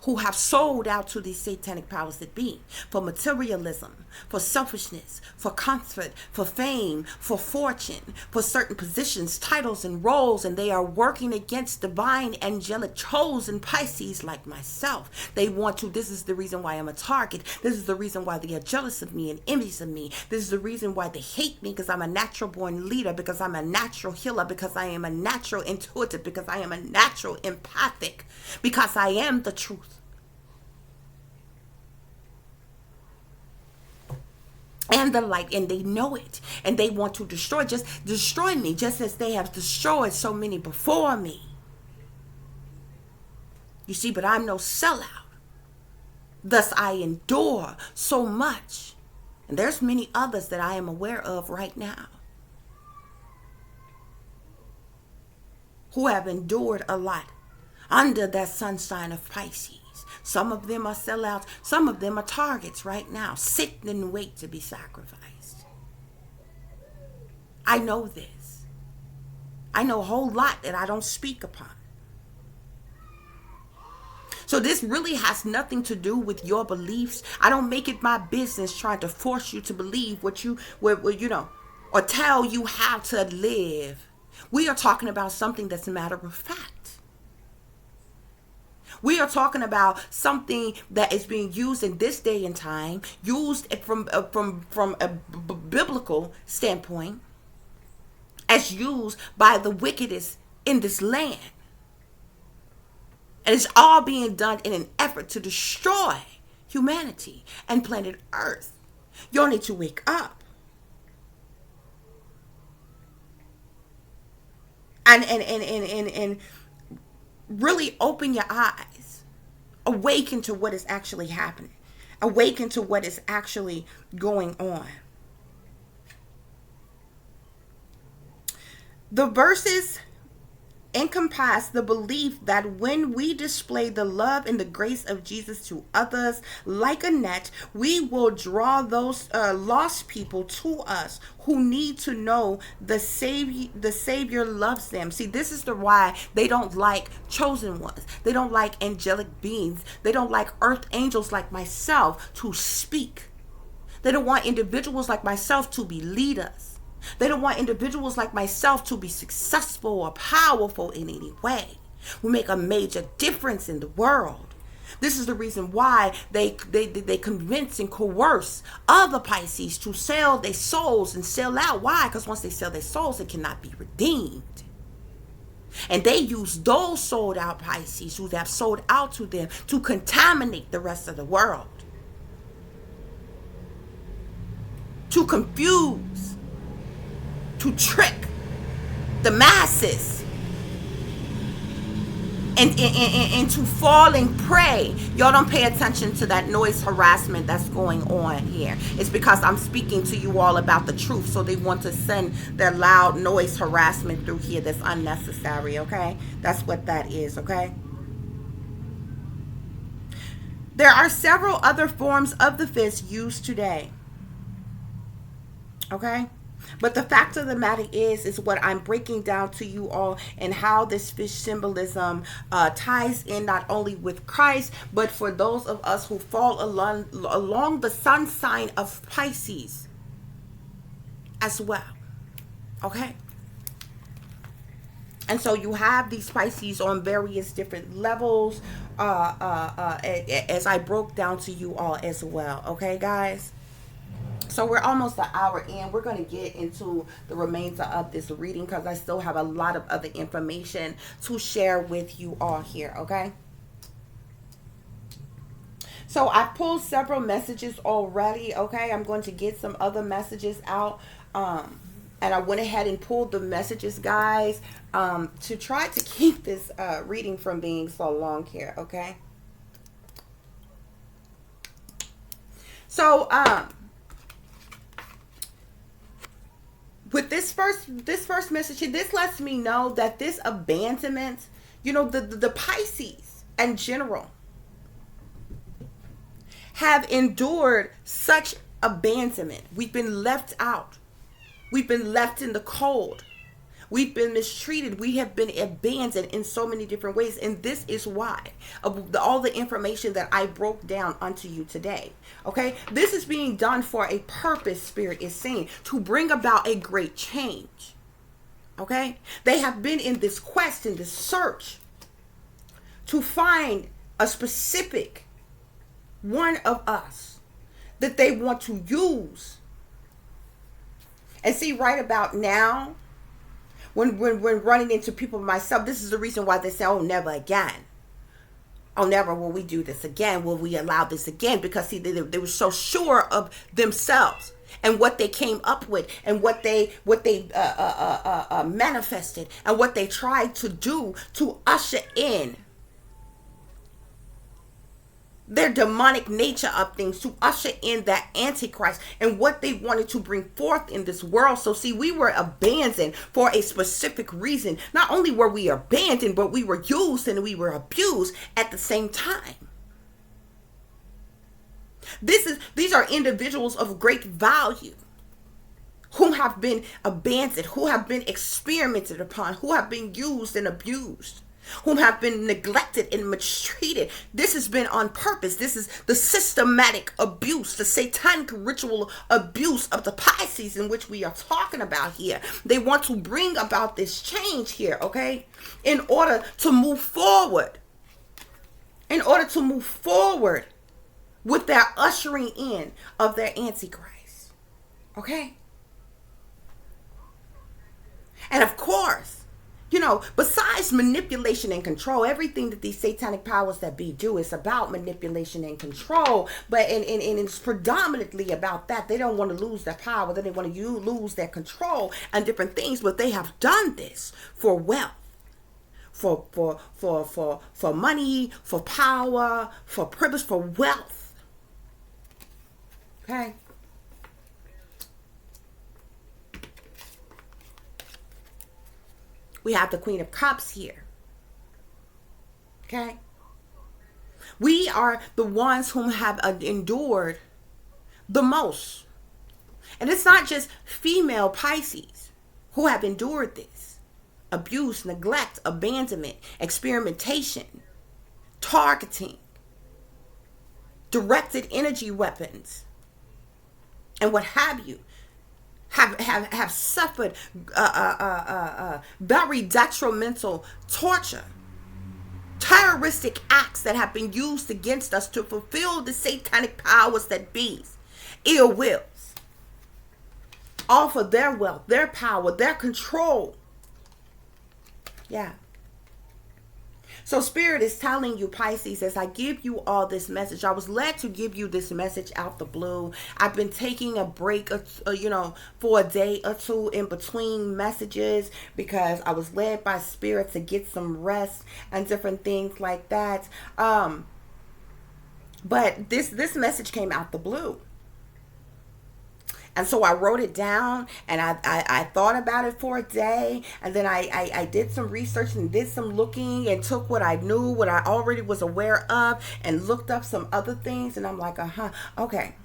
who have sold out to these satanic powers that be for materialism, for selfishness, for comfort, for fame, for fortune, for certain positions, titles, and roles, and they are working against divine, angelic, chosen Pisces like myself. They want to, this is the reason why I'm a target. This is the reason why they are jealous of me and envious of me. This is the reason why they hate me, because I'm a natural born leader, because I'm a natural healer, because I am a natural intuitive, because I am a natural empathic, because I am the truth. And the light, and they know it, and they want to destroy me, just as they have destroyed so many before me. You see, but I'm no sellout. Thus I endure so much. And there's many others that I am aware of right now who have endured a lot under that sun sign of Pisces. Some of them are sellouts. Some of them are targets right now, sitting in wait to be sacrificed. I know this. I know a whole lot that I don't speak upon. So this really has nothing to do with your beliefs. I don't make it my business trying to force you to believe what you know, or tell you how to live. We are talking about something that's a matter of fact. We are talking about something that is being used in this day and time, used from a biblical standpoint, as used by the wickedest in this land. And it's all being done in an effort to destroy humanity and planet Earth. Y'all need to wake up. And really open your eyes. Awaken to what is actually happening. Awaken to what is actually going on. The verses encompass the belief that when we display the love and the grace of Jesus to others like a net, we will draw those lost people to us who need to know the Savior loves them. See, this is the why they don't like chosen ones. They don't like angelic beings. They don't like earth angels like myself to speak. They don't want individuals like myself to be leaders. They don't want individuals like myself to be successful or powerful in any way. We make a major difference in the world. This is the reason why they convince and coerce other Pisces to sell their souls and sell out. Why? Because once they sell their souls, they cannot be redeemed. And they use those sold out Pisces who have sold out to them to contaminate the rest of the world, to confuse to trick the masses and to falling prey. Y'all don't pay attention to that noise harassment that's going on here. It's because I'm speaking to you all about the truth, so they want to send their loud noise harassment through here that's unnecessary, okay? That's what that is, okay? There are several other forms of the fist used today, okay? But the fact of the matter is what I'm breaking down to you all, and how this fish symbolism ties in not only with Christ, but for those of us who fall along the sun sign of Pisces as well. Okay? And so you have these Pisces on various different levels, as I broke down to you all as well. Okay, guys? So we're almost an hour in. We're going to get into the remainder of this reading because I still have a lot of other information to share with you all here, okay? So I pulled several messages already, okay? I'm going to get some other messages out. And I went ahead and pulled the messages, guys, to try to keep this reading from being so long here, okay? So, with this first message here, this lets me know that this abandonment, you know, the Pisces in general have endured such abandonment. We've been left out. We've been left in the cold. We've been mistreated. We have been abandoned in so many different ways. And this is why all the information that I broke down unto you today. Okay. This is being done for a purpose, Spirit is saying, to bring about a great change. Okay. They have been in this quest, in this search to find a specific one of us that they want to use. And see, right about now, when running into people myself, this is the reason why they say, oh, never again. Oh, never will we do this again. Will we allow this again? Because, see, they were so sure of themselves and what they came up with and what they manifested and what they tried to do to usher in their demonic nature of things, to usher in that Antichrist and what they wanted to bring forth in this world. So see, we were abandoned for a specific reason. Not only were we abandoned, but we were used and we were abused at the same time. These are individuals of great value who have been abandoned, who have been experimented upon, who have been used and abused, whom have been neglected and mistreated. This has been on purpose. This is the systematic abuse, the satanic ritual abuse of the Pisces in which we are talking about here. They want to bring about this change here, okay? In order to move forward. In order to move forward with their ushering in of their Antichrist. Okay? And of course, you know, besides manipulation and control, everything that these satanic powers that be do is about manipulation and control. But and it's predominantly about that. They don't want to lose their power. They don't want to lose their control and different things. But they have done this for wealth, for money, for power, for purpose, for wealth. Okay. We have the Queen of Cups here. Okay. We are the ones whom have endured the most. And it's not just female Pisces who have endured this. Abuse, neglect, abandonment, experimentation, targeting, directed energy weapons, and what have you. Have suffered very detrimental torture, terroristic acts that have been used against us to fulfill the satanic powers that be, ill wills, all for their wealth, their power, their control. Yeah. So Spirit is telling you, Pisces, as I give you all this message, I was led to give you this message out the blue. I've been taking a break, for a day or two in between messages because I was led by Spirit to get some rest and different things like that. But this message came out the blue. And so I wrote it down, and I thought about it for a day, and then I did some research and did some looking and took what I knew, what I already was aware of, and looked up some other things, and I'm like, okay.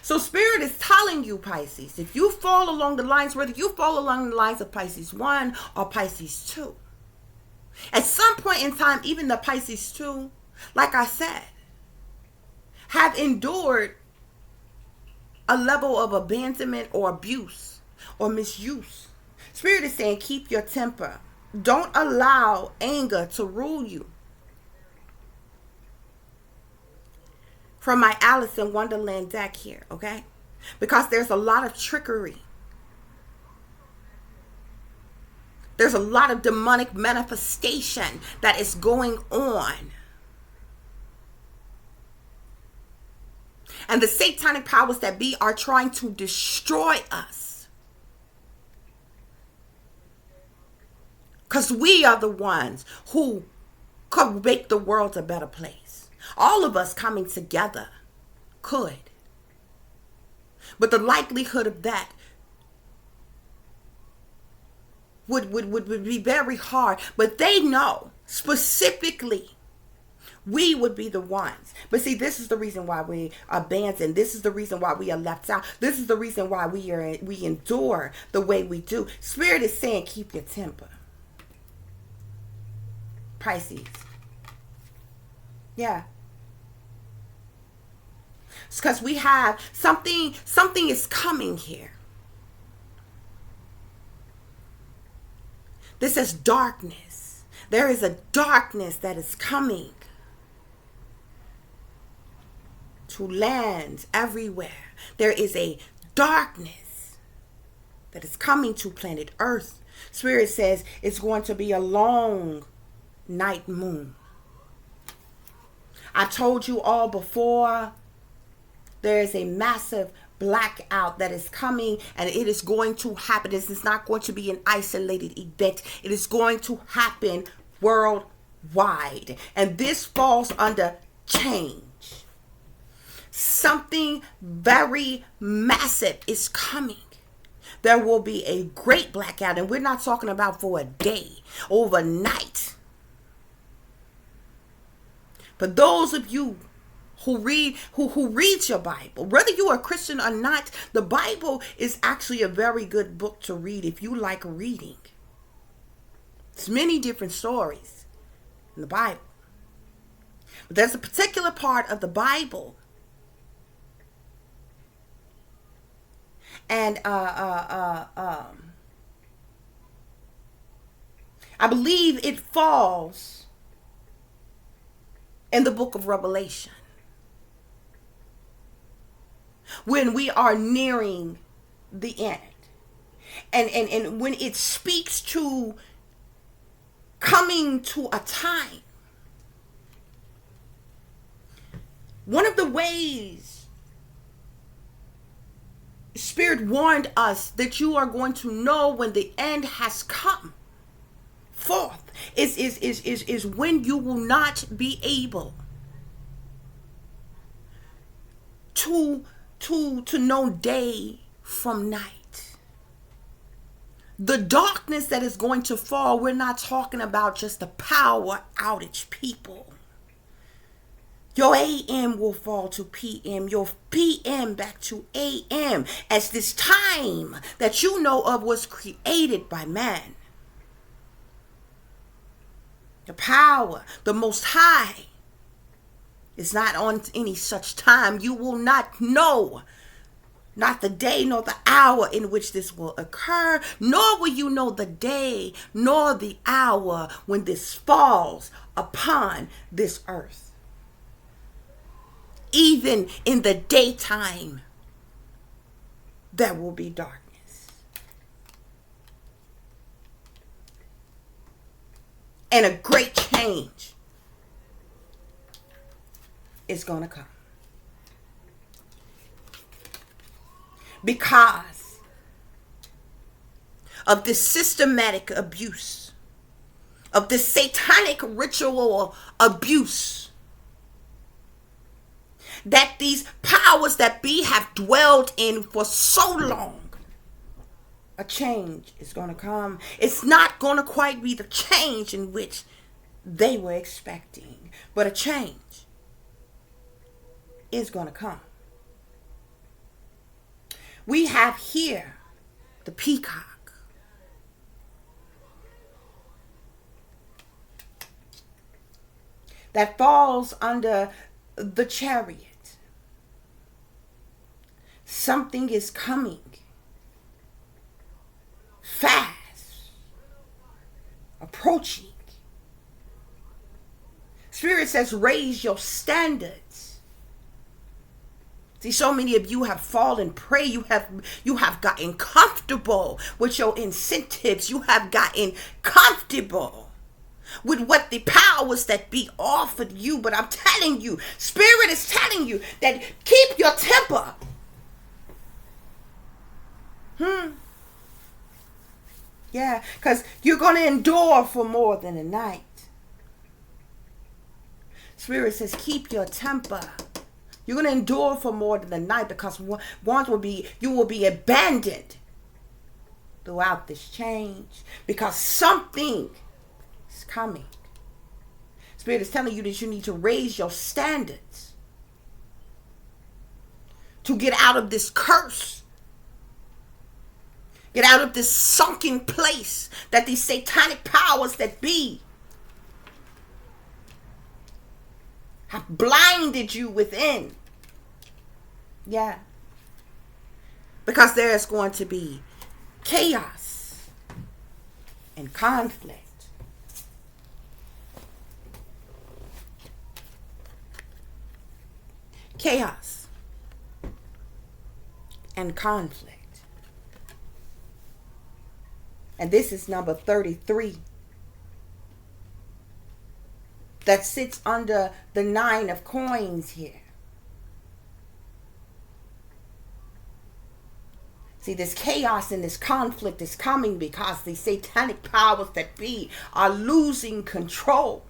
So Spirit is telling you, Pisces, if you fall along the lines, whether you fall along the lines of Pisces 1 or Pisces 2, at some point in time, even the Pisces 2, like I said, have endured a level of abandonment or abuse or misuse. Spirit is saying, keep your temper. Don't allow anger to rule you. From my Alice in Wonderland deck here, okay? Because there's a lot of trickery. There's a lot of demonic manifestation that is going on. And the satanic powers that be are trying to destroy us. Because we are the ones who could make the world a better place. All of us coming together could. But the likelihood of that would be very hard. But they know specifically we would be the ones. But see, this is the reason why we are abandoned. This is the reason why we are left out. This is the reason why we endure the way we do. Spirit is saying, keep your temper. Pisces. Yeah. It's because we have something is coming here. This is darkness. There is a darkness that is coming to land everywhere. There is a darkness that is coming to planet Earth. Spirit says it's going to be a long night moon. I told you all before, there is a massive blackout that is coming, and it is going to happen. This is not going to be an isolated event. It is going to happen worldwide. And this falls under change. Something very massive is coming. There will be a great blackout, and we're not talking about for a day, overnight. For those of you who read your Bible, whether you are a Christian or not, the Bible is actually a very good book to read if you like reading. There's many different stories in the Bible. But there's a particular part of the Bible, and I believe it falls in the book of Revelation, when we are nearing the end. And when it speaks to coming to a time, one of the ways Spirit warned us that you are going to know when the end has come forth is when you will not be able to know day from night. The darkness that is going to fall, we're not talking about just the power outage, people. Your AM will fall to PM, your PM back to AM, as this time that you know of was created by man. The power, the Most High, is not on any such time. You will not know, not the day nor the hour in which this will occur, nor will you know the day nor the hour when this falls upon this earth. Even in the daytime, there will be darkness. And a great change is going to come. Because of this systematic abuse, of this satanic ritual abuse that these powers that be have dwelled in for so long, a change is going to come. It's not going to quite be the change in which they were expecting, but a change is going to come. We have here the peacock. That falls under the chariot. Something is coming fast, approaching. Spirit says, raise your standards. See, so many of you have fallen prey. You have gotten comfortable with your incentives. You have gotten comfortable with what the powers that be offered you. But I'm telling you, Spirit is telling you that keep your temper. Yeah, because you're going to endure for more than a night. Spirit says, keep your temper. You're going to endure for more than a night, because you will be abandoned throughout this change, because something is coming. Spirit is telling you that you need to raise your standards to get out of this curse. Get out of this sunken place that these satanic powers that be have blinded you within. Yeah. Because there is going to be chaos and conflict. Chaos and conflict. And this is number 33. That sits under the 9 of coins here. See, this chaos and this conflict is coming because the satanic powers that be are losing control.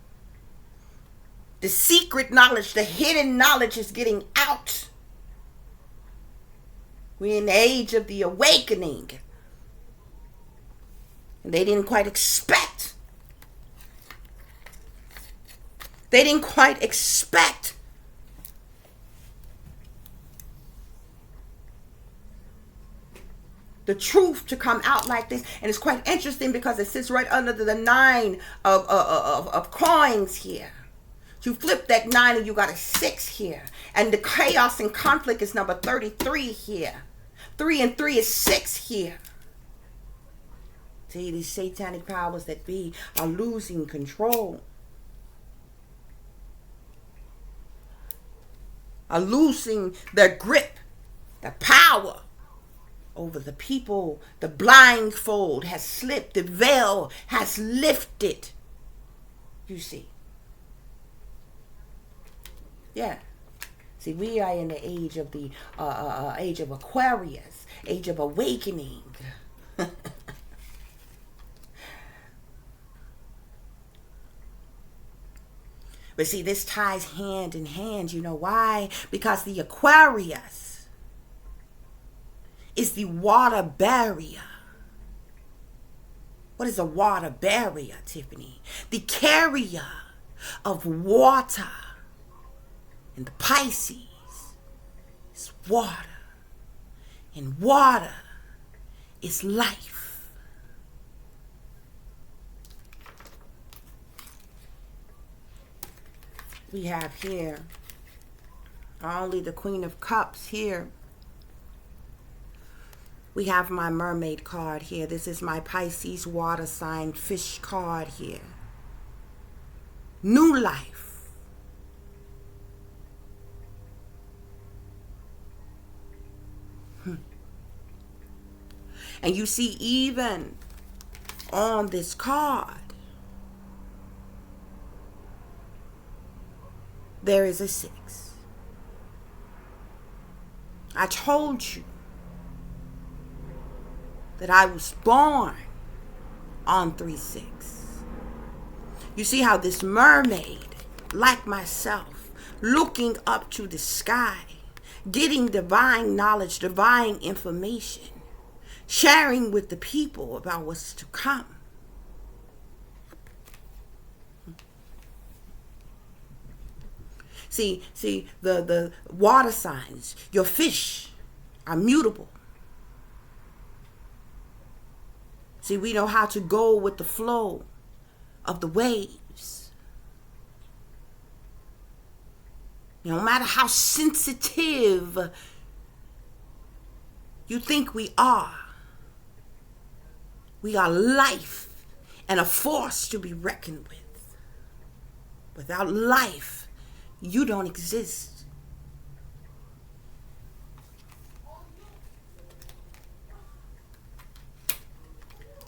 The secret knowledge, the hidden knowledge is getting out. We're in the age of the awakening. And they didn't quite expect. They didn't quite expect the truth to come out like this. And it's quite interesting because it sits right under the 9 of coins here. You flip that 9 and you got a 6 here. And the chaos and conflict is number 33 here. 3 and 3 is 6 here. See, these satanic powers that be are losing control. Are losing their grip, the power over the people. The blindfold has slipped. The veil has lifted. You see. Yeah. See, we are in the age of the age of Aquarius, age of awakening. But see, this ties hand in hand. You know why? Because the Aquarius is the water barrier. What is a water barrier, Tiffany? The carrier of water. And the Pisces is water. And water is life. We have here only the Queen of Cups here. We have my mermaid card here. This is my Pisces water sign fish card here. New life. And you see, even on this card, there is a 6. I told you that I was born on 3-6. You see how this mermaid, like myself, looking up to the sky, getting divine knowledge, divine information, sharing with the people about what's to come. See, the water signs, your fish are mutable. See, we know how to go with the flow of the waves. No matter how sensitive you think we are life and a force to be reckoned with. Without life, you don't exist.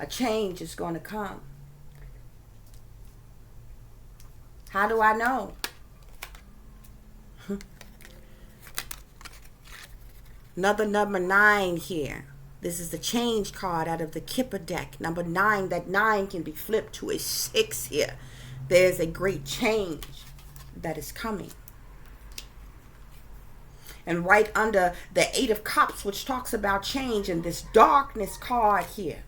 A change is going to come. How do I know? Another number 9 here. This is the change card out of the Kipper deck. Number 9. That 9 can be flipped to a 6 here. There's a great change that is coming. And right under the 8 of Cups, which talks about change, and this darkness card here.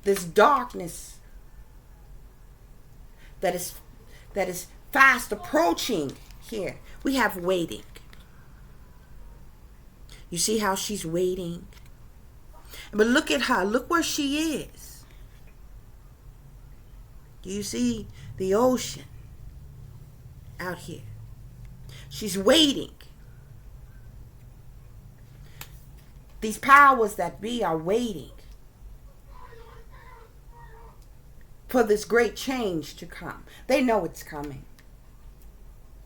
This darkness that is fast approaching here. We have waiting. You see how she's waiting? But look at her. Look where she is. Do you see the ocean out here? She's waiting. These powers that be are waiting for this great change to come. They know it's coming.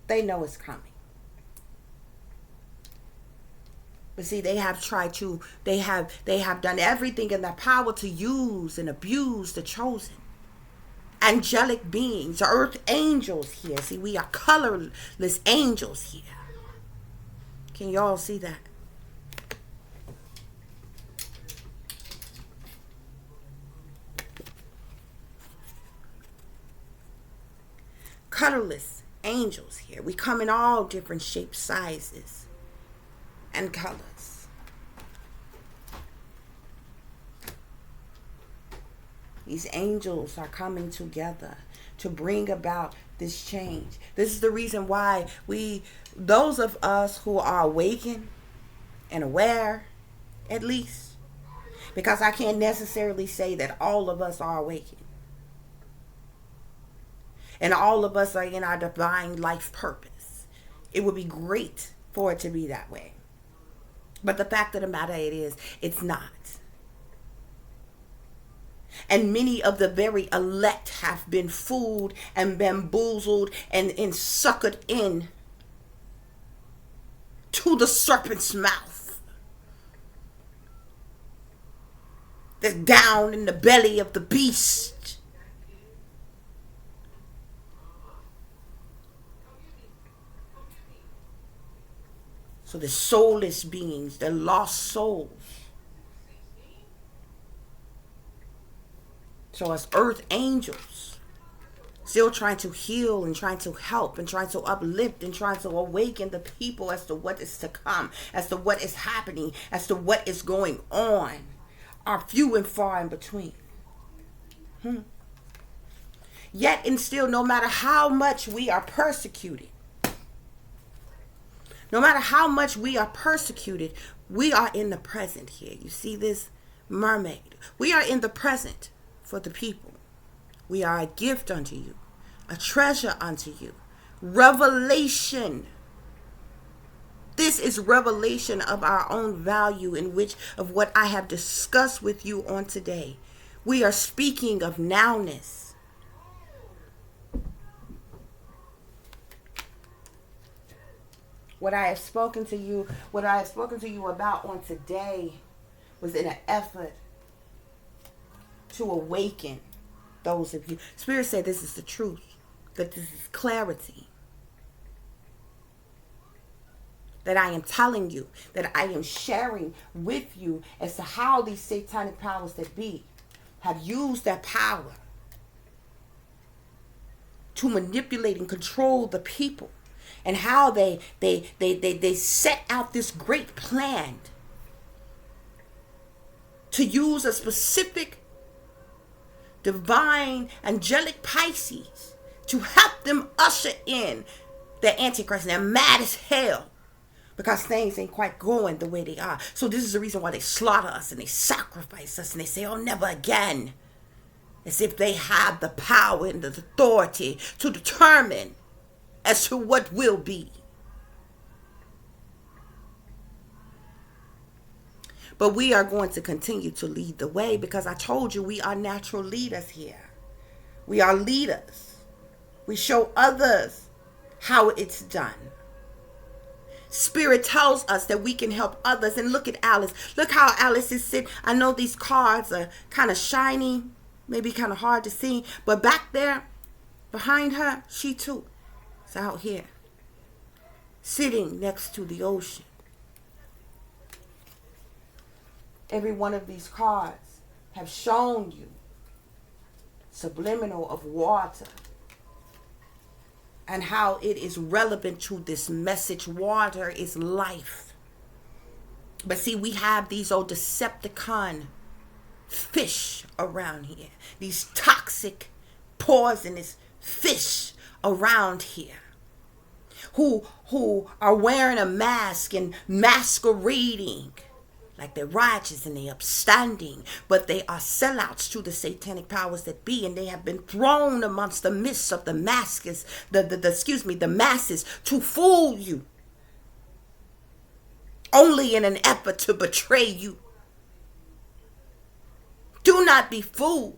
They know it's coming. But see, they have done everything in their power to use and abuse the chosen. Angelic beings, earth angels here. See, we are colorless angels here. Can y'all see that? Colorless angels here. We come in all different shapes, sizes, and colors. These angels are coming together to bring about this change. This is the reason why those of us who are awakened and aware, at least, because I can't necessarily say that all of us are awakened. And all of us are in our divine life purpose. It would be great for it to be that way. But the fact of the matter is, it's not. And many of the very elect have been fooled and bamboozled and suckered in to the serpent's mouth. They're down in the belly of the beast. So the soulless beings, the lost souls. So as earth angels, still trying to heal and trying to help and trying to uplift and trying to awaken the people as to what is to come, as to what is happening, as to what is going on, are few and far in between. Yet and still, no matter how much we are persecuted, we are in the present here. You see this mermaid? We are in the present for the people. We are a gift unto you, a treasure unto you. Revelation. This is revelation of our own value of what I have discussed with you on today. We are speaking of nowness. What I have spoken to you about on today was in an effort to awaken those of you. Spirit said this is the truth. that this is clarity. That I am telling you, that I am sharing with you as to how these satanic powers that be have used that power to manipulate and control the people, and how they set out this great plan to use a specific divine angelic Pisces to help them usher in the Antichrist. And they're mad as hell because things ain't quite going the way they are. So this is the reason why they slaughter us and they sacrifice us and they say, oh, never again. As if they have the power and the authority to determine as to what will be. But we are going to continue to lead the way, because I told you we are natural leaders here. We are leaders. We show others how it's done. Spirit tells us that we can help others. And look at Alice. Look how Alice is sitting. I know these cards are kind of shiny, maybe kind of hard to see. But back there, behind her, she too is out here, sitting next to the ocean. Every one of these cards have shown you subliminal of water and how it is relevant to this message. Water is life. But see, we have these old Decepticon fish around here. These toxic, poisonous fish around here. Who are wearing a mask and masquerading like they're righteous and they're upstanding, but they are sellouts to the satanic powers that be, and they have been thrown amongst the midst of the masses, the masses, to fool you, only in an effort to betray you. Do not be fooled.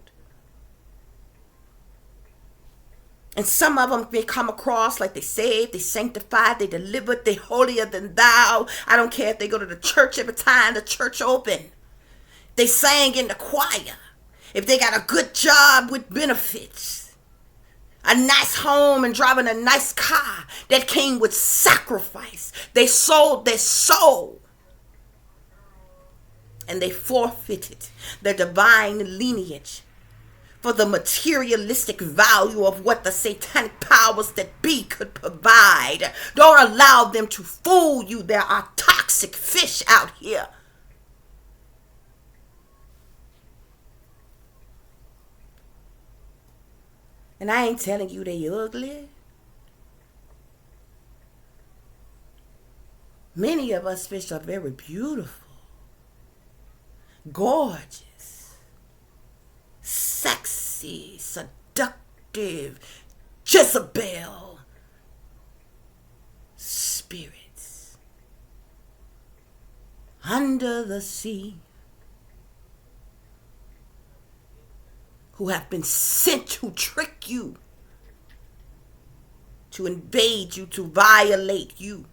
And some of them may come across like they saved, they sanctified, they delivered, they holier than thou. I don't care if they go to the church every time the church open. They sang in the choir. If they got a good job with benefits, a nice home and driving a nice car that came with sacrifice. They sold their soul. And they forfeited their divine lineage for the materialistic value of what the satanic powers that be could provide. Don't allow them to fool you. There are toxic fish out here. And I ain't telling you they ugly. Many of us fish are very beautiful, gorgeous, sexy, seductive, Jezebel spirits under the sea, who have been sent to trick you, to invade you, to violate you,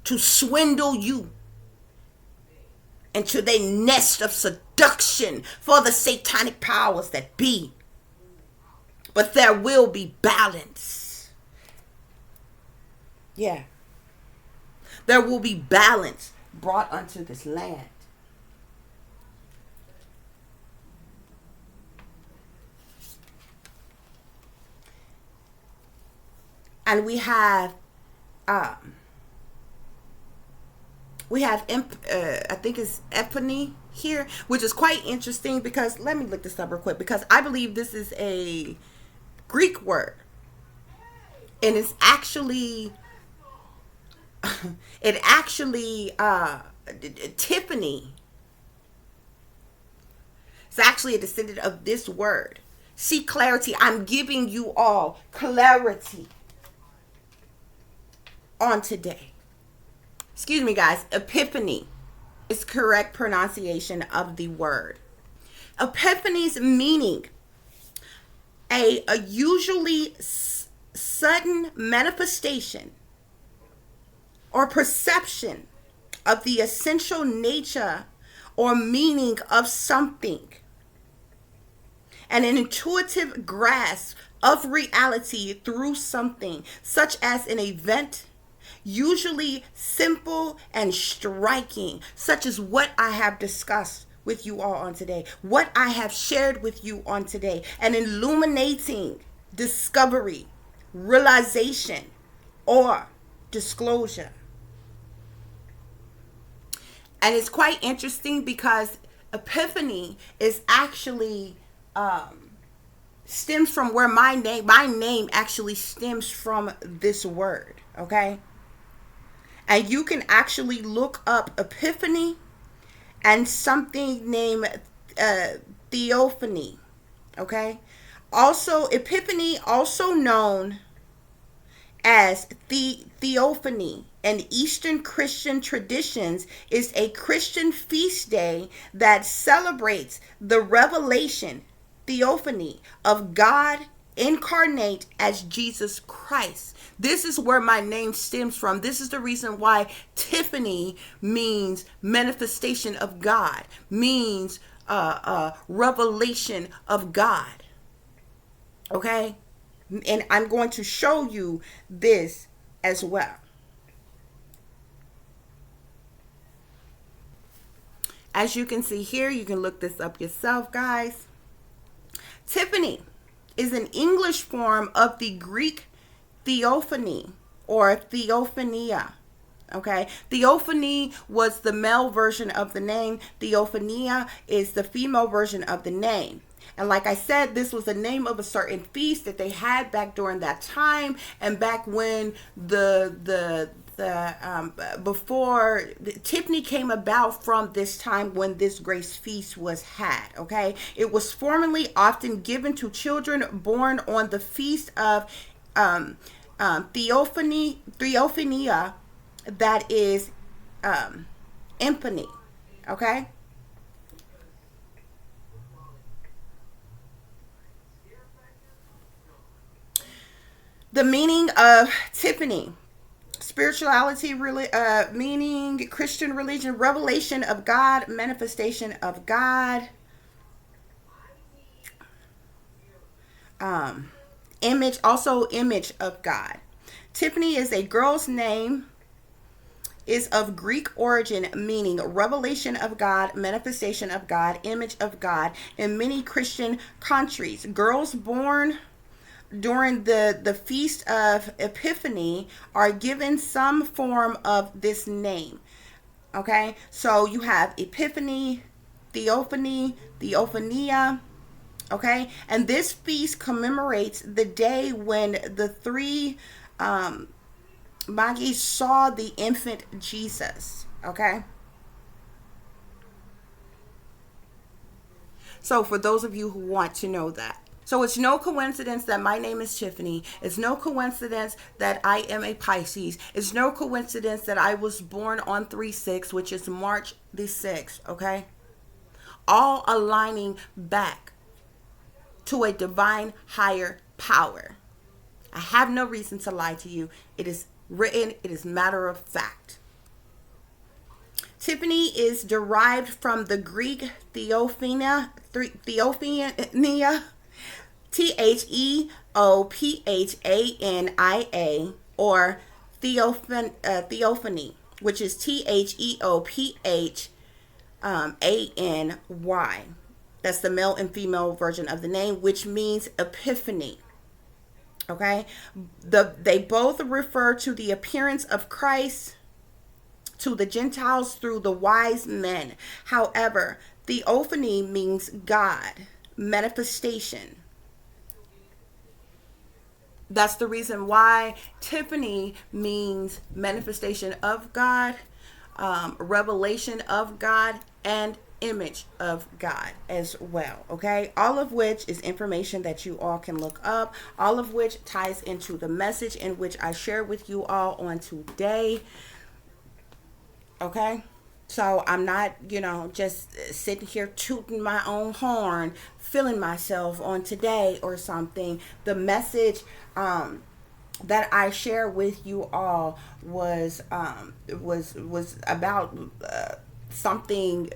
to swindle you into their nest of seduction for the satanic powers that be. But there will be balance. Yeah. There will be balance brought unto this land. And we have I think it's Epiphany here, which is quite interesting because, let me look this up real quick, because I believe this is a Greek word. And it's actually, Tiffany. It's actually a descendant of this word. See, clarity. I'm giving you all clarity on today. Excuse me, guys. Epiphany is correct pronunciation of the word. Epiphany's meaning, a usually sudden manifestation or perception of the essential nature or meaning of something, and an intuitive grasp of reality through something, such as an event, usually simple and striking, such as what I have discussed with you all on today, what I have shared with you on today, an illuminating discovery, realization, or disclosure. And it's quite interesting because epiphany is actually stems from where my name actually stems from this word, okay? And you can actually look up epiphany and something named theophany, okay? Also, epiphany, also known as theophany in Eastern Christian traditions, is a Christian feast day that celebrates the revelation, theophany, of God incarnate as Jesus Christ. This is where my name stems from. This is the reason why Tiffany means manifestation of God, means revelation of God. Okay? And I'm going to show you this as well. As you can see here, you can look this up yourself, guys. Tiffany is an English form of the Greek theophany or theophania. Okay, theophany was the male version of the name. Theophania is the female version of the name. And like I said, this was the name of a certain feast that they had back during that time, and back when before Tiffany came about from this time when this grace feast was had. Okay, it was formerly often given to children born on the feast of Theophania, that is Epiphany. Okay. The meaning of Tiffany: spirituality, meaning Christian religion, revelation of God, manifestation of God, image, also image of God. Tiffany is a girl's name, is of Greek origin, meaning revelation of God, manifestation of God, image of God. In many Christian countries, girls born during the feast of Epiphany are given some form of this name. Okay, so you have Epiphany, Theophany, Theophania. Okay, and this feast commemorates the day when the three Magi saw the infant Jesus. Okay, so for those of you who want to know that. So it's no coincidence that my name is Tiffany. It's no coincidence that I am a Pisces. It's no coincidence that I was born on 3/6, which is March the 6th, okay? All aligning back to a divine higher power. I have no reason to lie to you. It is written, it is matter of fact. Tiffany is derived from the Greek Theophania, Theophania, or theophany, which is Theophany. That's the male and female version of the name, which means epiphany. Okay, they both refer to the appearance of Christ to the Gentiles through the wise men. However, theophany means God, manifestation. That's the reason why Tiffany means manifestation of God, revelation of God, and image of God as well. Okay, all of which is information that you all can look up, all of which ties into the message in which I share with you all on today. Okay, so I'm not, just sitting here tooting my own horn, feeling myself on today or something. The message that I share with you all was about something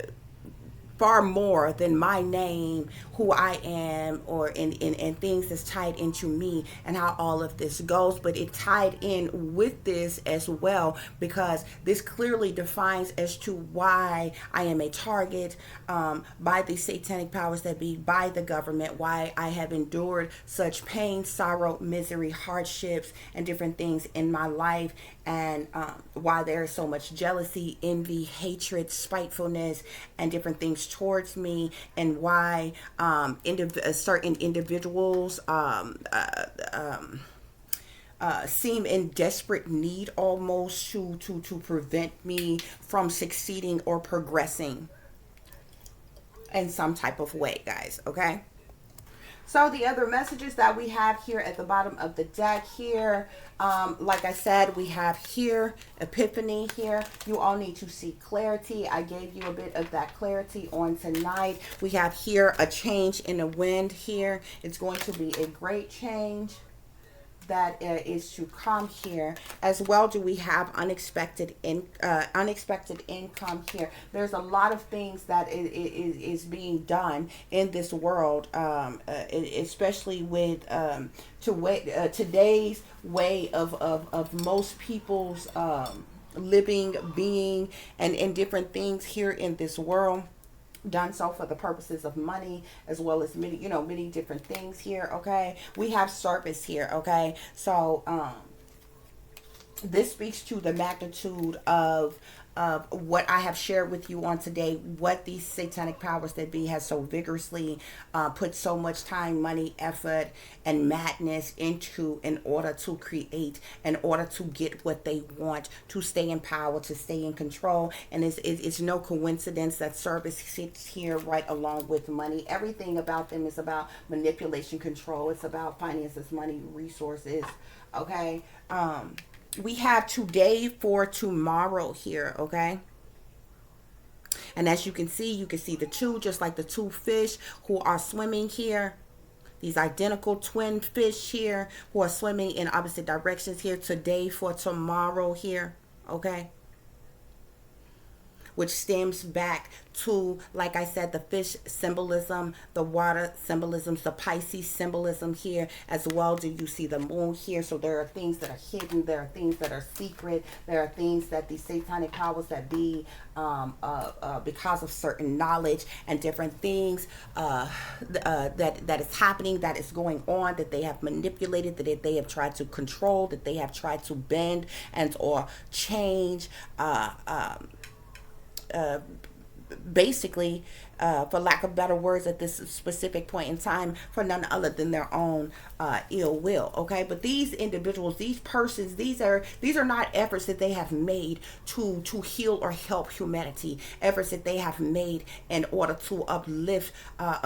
far more than my name, who I am, or in things that's tied into me and how all of this goes. But it tied in with this as well, because this clearly defines as to why I am a target by the satanic powers that be, by the government, why I have endured such pain, sorrow, misery, hardships, and different things in my life, and why there is so much jealousy, envy, hatred, spitefulness, and different things towards me, and why certain individuals seem in desperate need almost to prevent me from succeeding or progressing in some type of way, guys. Okay. So the other messages that we have here at the bottom of the deck here, like I said, we have here epiphany here. You all need to seek clarity. I gave you a bit of that clarity on tonight. We have here a change in the wind here. It's going to be a great change that is to come here. As well, do we have unexpected income here. There's a lot of things that is being done in this world, especially with today's way of most people's living, being, and different things here in this world, done so for the purposes of money, as well as many different things here. Okay, we have service here. Okay, so this speaks to the magnitude of what I have shared with you on today, what these satanic powers that be has so vigorously put so much time, money, effort, and madness into in order to create, in order to get what they want, to stay in power, to stay in control. And it's no coincidence that service sits here right along with money. Everything about them is about manipulation, control. It's about finances, money, resources. Okay. We have today for tomorrow here, okay? And as you can see the two, just like the two fish who are swimming here. These identical twin fish here who are swimming in opposite directions here. Today for tomorrow here, okay? Which stems back to, like I said, the fish symbolism, the water symbolisms, the Pisces symbolism here as well. Do you see the moon here? So there are things that are hidden. There are things that are secret. There are things that the satanic powers that be, because of certain knowledge and different things that is happening, that is going on, that they have manipulated, that they have tried to control, that they have tried to bend and or change, basically, for lack of better words, at this specific point in time, for none other than their own ill will. Okay, but these individuals, these persons, these are not efforts that they have made to heal or help humanity. Efforts that they have made in order to uplift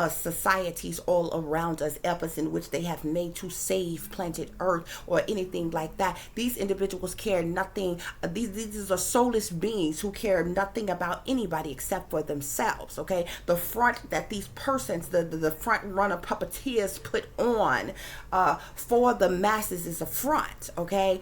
societies all around us. Efforts in which they have made to save planet Earth or anything like that. These individuals care nothing. These are soulless beings who care nothing about anybody except for themselves. Okay, the front that these persons, the front runner puppeteers put on for the masses is a front. Okay,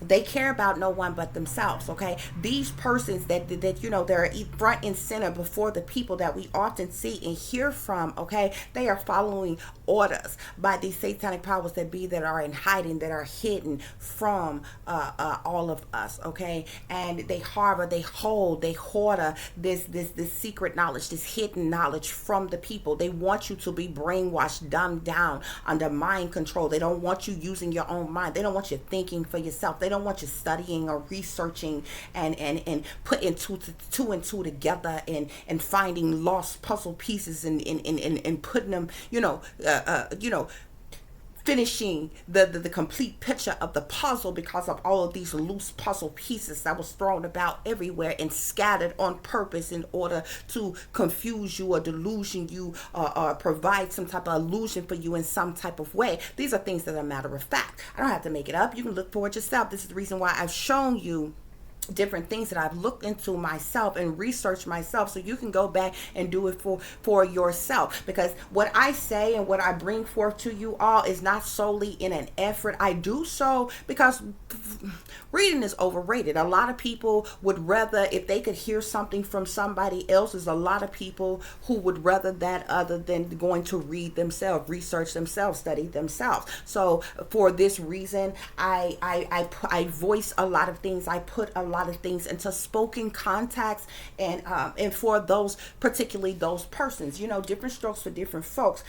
they care about no one but themselves. Okay, these persons that they're front and center before the people that we often see and hear from. Okay, they are following orders by these satanic powers that be, that are in hiding, that are hidden from all of us. Okay, and they harbor, they hold, they hoard this secret knowledge, this hidden knowledge from the people. They want you to be brainwashed, dumbed down, under mind control. They don't want you using your own mind. They don't want you thinking for yourself. They don't want you studying or researching and putting two and two together and finding lost puzzle pieces and putting them, finishing the complete picture of the puzzle, because of all of these loose puzzle pieces that was thrown about everywhere and scattered on purpose in order to confuse you or delusion you, or provide some type of illusion for you in some type of way. These are things that are matter of fact. I don't have to make it up. You can look for it yourself. This is the reason why I've shown you different things that I've looked into myself and researched myself, so you can go back and do it for yourself. Because what I say and what I bring forth to you all is not solely in an effort. I do so because reading is overrated. A lot of people would rather, if they could hear something from somebody else, there's a lot of people who would rather that other than going to read themselves, research themselves, study themselves. So for this reason, I voice a lot of things. I put a lot of things into spoken contacts, and for those, particularly those persons, different strokes for different folks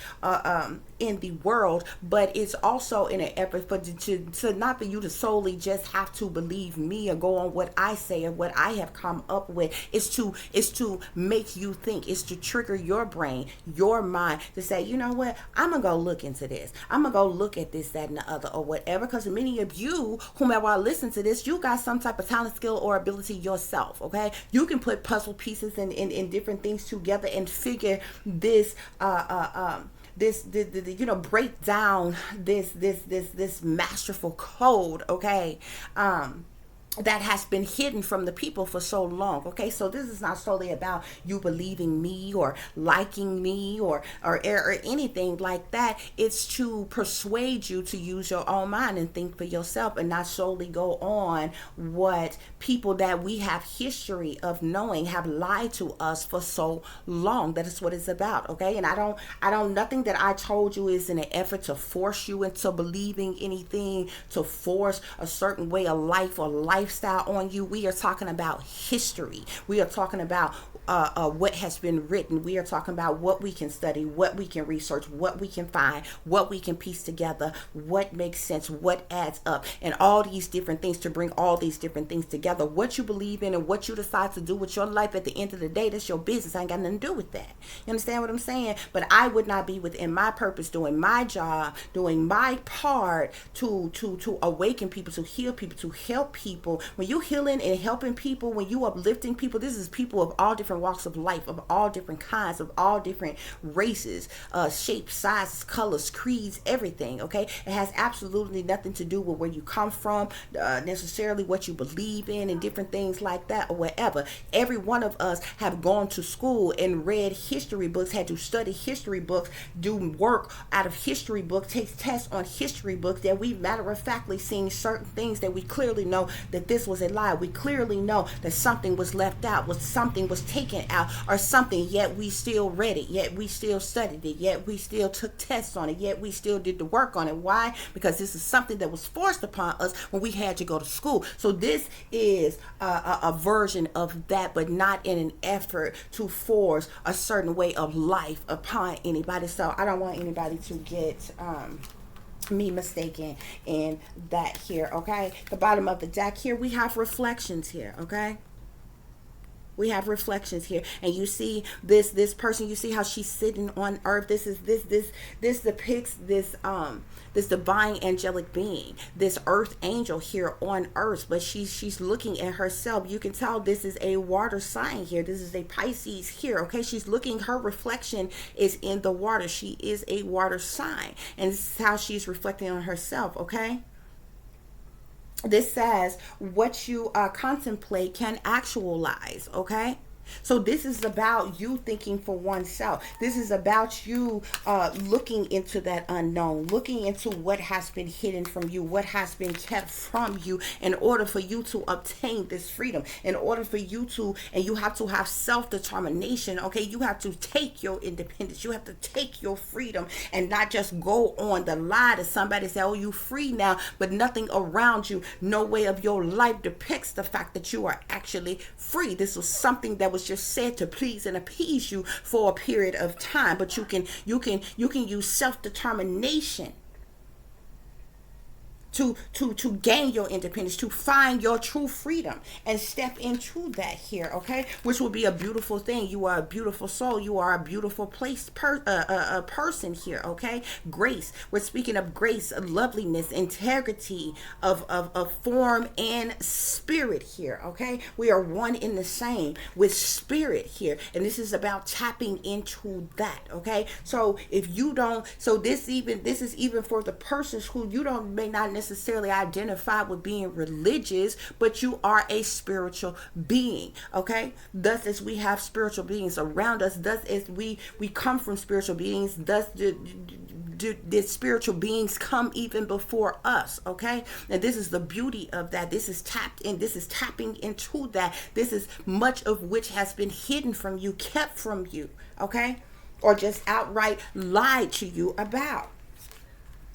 in the world. But it's also in an effort to not for you to solely just have to believe me or go on what I say or what I have come up with. Is to make you think. It's to trigger your brain, your mind, to say, you know what, I'm gonna go look into this. I'm gonna go look at this, that, and the other, or whatever. Because many of you, whomever are listening to this, you got some type of talent, skill, or ability yourself. Okay, you can put puzzle pieces in different things together and figure this break down this masterful code, okay, that has been hidden from the people for so long. Okay, so this is not solely about you believing me or liking me or anything like that. It's to persuade you to use your own mind and think for yourself, and not solely go on what people that we have history of knowing have lied to us for so long. That is what it's about. Okay, and I don't nothing that I told you is in an effort to force you into believing anything, to force a certain way of life or lifestyle on you. We are talking about history. We are talking about what has been written. We are talking about what we can study, what we can research, what we can find, what we can piece together, what makes sense, what adds up, and all these different things, to bring all these different things together. What you believe in and what you decide to do with your life, at the end of the day, that's your business. I ain't got nothing to do with that. You understand what I'm saying? But I would not be within my purpose, doing my job, doing my part to awaken people, to heal people, to help people. When you healing and helping people, when you uplifting people, this is people of all different walks of life, of all different kinds, of all different races, shapes, sizes, colors, creeds, everything. Okay, it has absolutely nothing to do with where you come from, necessarily what you believe in, and different things like that, or whatever. Every one of us have gone to school and read history books, had to study history books, do work out of history books, take tests on history books, that we matter of factly seeing certain things that we clearly know that this was a lie. We clearly know that something was left out, something was taken out, or something, yet we still read it, yet we still studied it, yet we still took tests on it, yet we still did the work on it. Why? Because this is something that was forced upon us when we had to go to school. So this is a version of that, but not in an effort to force a certain way of life upon anybody. So I don't want anybody to get me mistaken in that here. Okay, the bottom of the deck here, we have reflections here. Okay, we have reflections here, and you see this person, you see how she's sitting on earth. This depicts this divine angelic being, this earth angel here on earth, but she's looking at herself. You can tell this is a water sign here. This is a Pisces here. Okay, she's looking, her reflection is in the water. She is a water sign, and this is how she's reflecting on herself. Okay, this says what you contemplate can actualize. Okay, so this is about you thinking for oneself. This is about you looking into that unknown, looking into what has been hidden from you, what has been kept from you, in order for you to obtain this freedom, in order for you to, and you have to have self-determination. Okay, you have to take your independence, you have to take your freedom, and not just go on the lie to somebody, say, oh, you free now, but nothing around you, no way of your life depicts the fact that you are actually free. This was something that was just said to please and appease you for a period of time, but you can use self-determination to gain your independence, to find your true freedom, and step into that here. Okay, which will be a beautiful thing. You are a beautiful soul. You are a beautiful person here. Okay, grace. We're speaking of grace, of loveliness, integrity of form and spirit here. Okay, we are one in the same with spirit here, and this is about tapping into that. Okay, so if you don't, so this is even for the persons who you may not necessarily identify with being religious, but you are a spiritual being. Okay, thus as we have spiritual beings around us, thus as we come from spiritual beings, thus did spiritual beings come even before us? Okay, and this is the beauty of that. This is tapping into that. This is much of which has been hidden from you, kept from you, okay, or just outright lied to you about.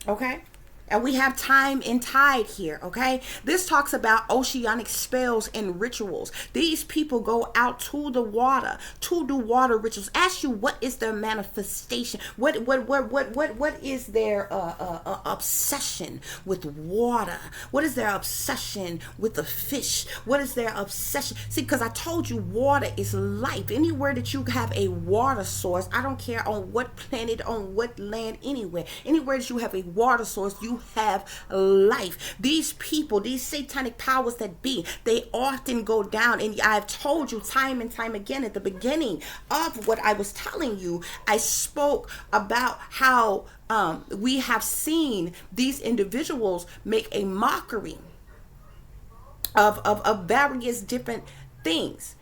Okay. And we have time and tide here, okay? This talks about oceanic spells and rituals. These people go out to the water to do water rituals. Ask you, what is their manifestation? What is their obsession with water? What is their obsession with the fish? What is their obsession? See, because I told you water is life. Anywhere that you have a water source, I don't care on what planet, on what land, anywhere that you have a water source, you have life. These people, these satanic powers that be, they often go down, and I've told you time and time again at the beginning of what I was telling you, I spoke about how we have seen these individuals make a mockery of various different things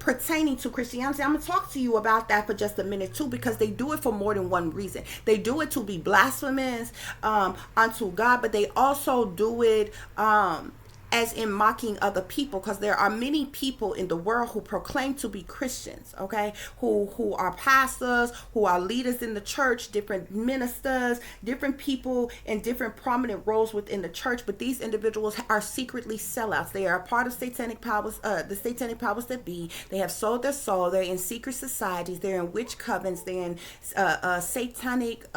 pertaining to Christianity. I'm going to talk to you about that for just a minute too, because they do it for more than one reason. They do it to be blasphemous unto God, but they also do it as in mocking other people, because there are many people in the world who proclaim to be Christians, okay, who are pastors, who are leaders in the church, different ministers, different people in different prominent roles within the church, but these individuals are secretly sellouts. They are a part of satanic powers, the satanic powers that be. They have sold their soul. They're in secret societies. They're in witch covens. They're in satanic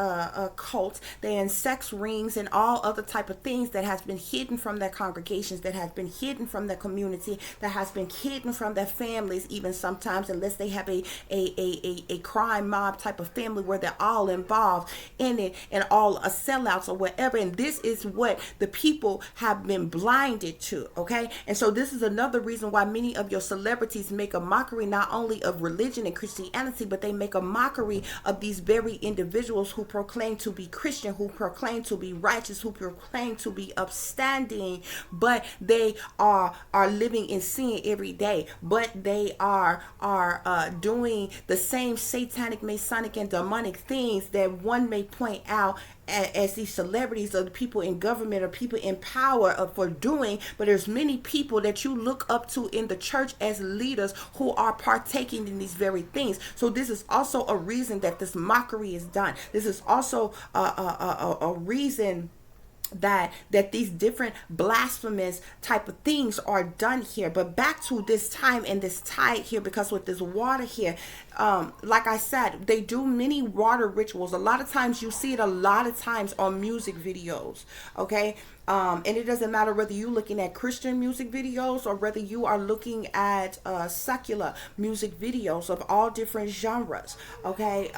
cults. They're in sex rings and all other type of things that has been hidden from their congregations, that has been hidden from their community, that has been hidden from their families, even sometimes, unless they have a crime mob type of family where they're all involved in it and all are sellouts or whatever. And this is what the people have been blinded to, okay? And so this is another reason why many of your celebrities make a mockery not only of religion and Christianity, but they make a mockery of these very individuals who proclaim to be Christian, who proclaim to be righteous, who proclaim to be upstanding, but they are living in sin every day, but they are doing the same satanic, masonic, and demonic things that one may point out as these celebrities or the people in government or people in power for doing. But there's many people that you look up to in the church as leaders who are partaking in these very things. So this is also a reason that this mockery is done. This is also a reason that these different blasphemous type of things are done here. But back to this time and this tide here, because with this water here, like I said, they do many water rituals. A lot of times you see it a lot of times on music videos, okay? And it doesn't matter whether you're looking at Christian music videos or whether you are looking at secular music videos of all different genres, okay?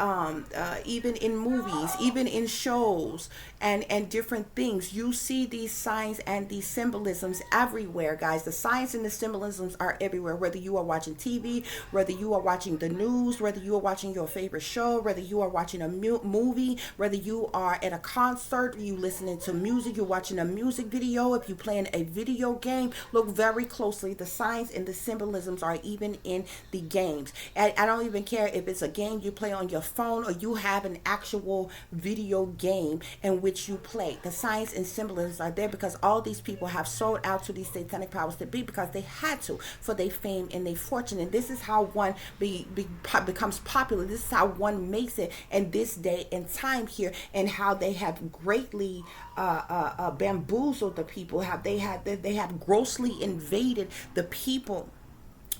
Even in movies, even in shows and different things, you see these signs and these symbolisms everywhere, guys. The signs and the symbolisms are everywhere, whether you are watching TV, whether you are watching the news, whether you are watching your favorite show, whether you are watching a movie, whether you are at a concert, you listening to music, you're watching a music video, if you're playing a video game, look very closely. The signs and the symbolisms are even in the games. I don't even care if it's a game you play on your phone or you have an actual video game in which you play. The signs and symbolisms are there because all these people have sold out to these satanic powers to be, because they had to for their fame and their fortune. And this is how one becomes popular. This is how one makes it in this day and time here, and how they have greatly bamboozled the people. They have grossly invaded the people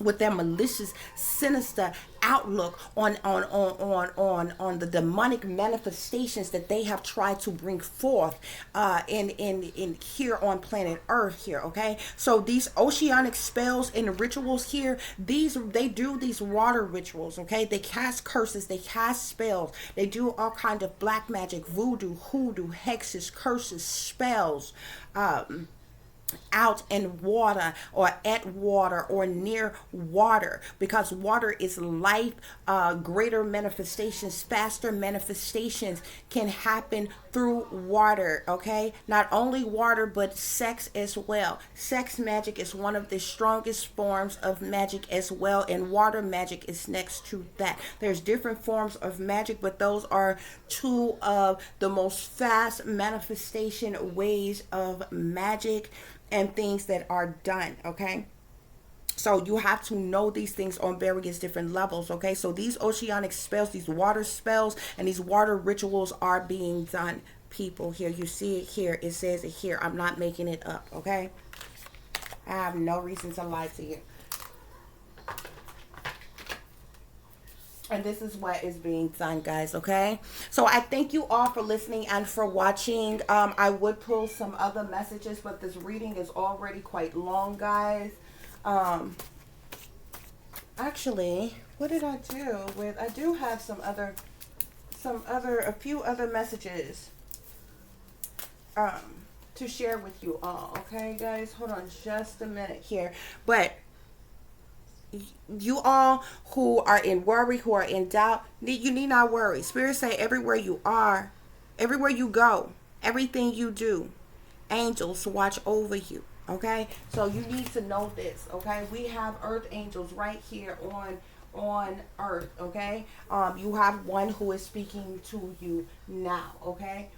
with their malicious, sinister outlook on the demonic manifestations that they have tried to bring forth in here on planet Earth here, okay? So these oceanic spells and rituals here, they do these water rituals, okay? They cast curses, they cast spells, they do all kind of black magic, voodoo, hoodoo, hexes, curses, spells, out in water or at water or near water, because water is life. Greater manifestations, faster manifestations can happen through water, okay? Not only water, but sex as well. Sex magic is one of the strongest forms of magic as well, and water magic is next to that. There's different forms of magic, but those are two of the most fast manifestation ways of magic and things that are done, okay? So you have to know these things on various different levels, okay? So these oceanic spells, these water spells, and these water rituals are being done, people. Here, you see it here. It says it here. I'm not making it up, okay? I have no reason to lie to you. And this is what is being done, guys, okay? So I thank you all for listening and for watching. I would pull some other messages, but this reading is already quite long, guys. Actually, what did I do with, I do have a few other messages to share with you all, okay, guys? Hold on just a minute here. But you all who are in worry, who are in doubt, you need not worry. Spirit say everywhere you are, everywhere you go, everything you do, angels watch over you. Okay, so you need to know this. Okay, we have earth angels right here on earth. Okay, you have one who is speaking to you now. Okay,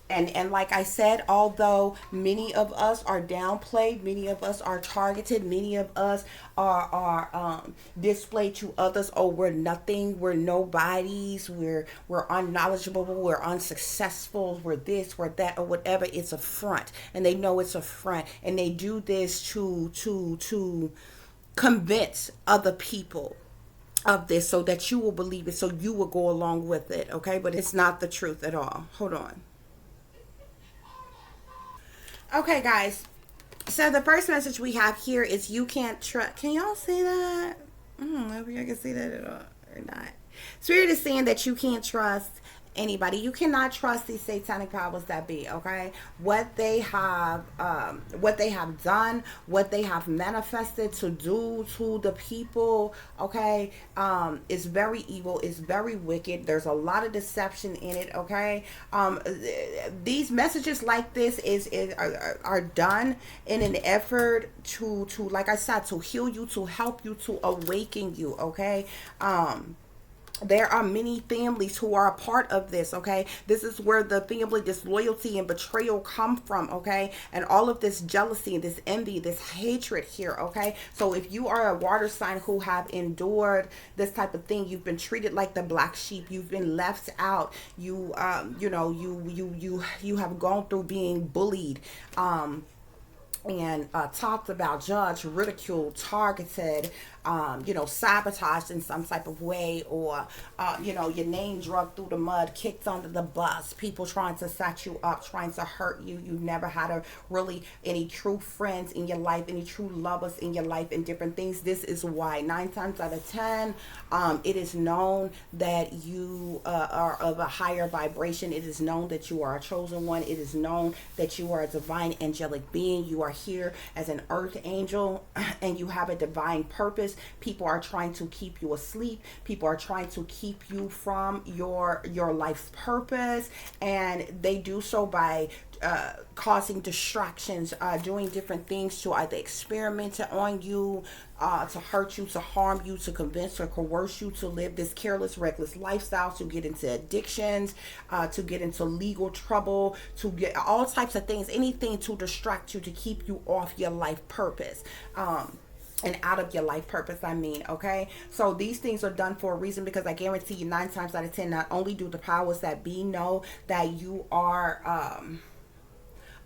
and like I said, although many of us are downplayed, many of us are targeted, many of us are displayed to others. Oh, we're nothing, we're nobodies, we're unknowledgeable, we're unsuccessful, we're this, we're that, or whatever. It's a front, and they know it's a front, and they do this to convince other people of this so that you will believe it, so you will go along with it. Okay, but it's not the truth at all. Hold on. Okay, guys, so the first message we have here is you can't trust. Can y'all see that? I don't know if y'all can see that at all or not. Spirit is saying that you can't trust anybody. You cannot trust these satanic powers that be, okay? What they have done, what they have manifested to do to the people, okay, is very evil, is very wicked. There's a lot of deception in it, okay? These messages like this are done in an effort to like I said, to heal you, to help you, to awaken you, okay? There are many families who are a part of this, okay? This is where the family disloyalty and betrayal come from, okay? And all of this jealousy and this envy, this hatred here, okay? So if you are a water sign who have endured this type of thing, you've been treated like the black sheep, you've been left out, you have gone through being bullied, and talked about, judged, ridiculed, targeted, sabotaged in some type of way, or, your name dragged through the mud, kicked under the bus, people trying to set you up, trying to hurt you. You never had any true friends in your life, any true lovers in your life, and different things. This is why 9 times out of 10, it is known that you are of a higher vibration. It is known that you are a chosen one. It is known that you are a divine angelic being. You are here as an earth angel, and you have a divine purpose. People are trying to keep you asleep. People are trying to keep you from your life purpose, and they do so by causing distractions, doing different things to either experiment on you, to hurt you, to harm you, to convince or coerce you to live this careless, reckless lifestyle, to get into addictions, to get into legal trouble, to get all types of things, anything to distract you, to keep you off your life purpose. And out of your life purpose, I mean, okay? So these things are done for a reason, because I guarantee you 9 times out of 10, not only do the powers that be know that you are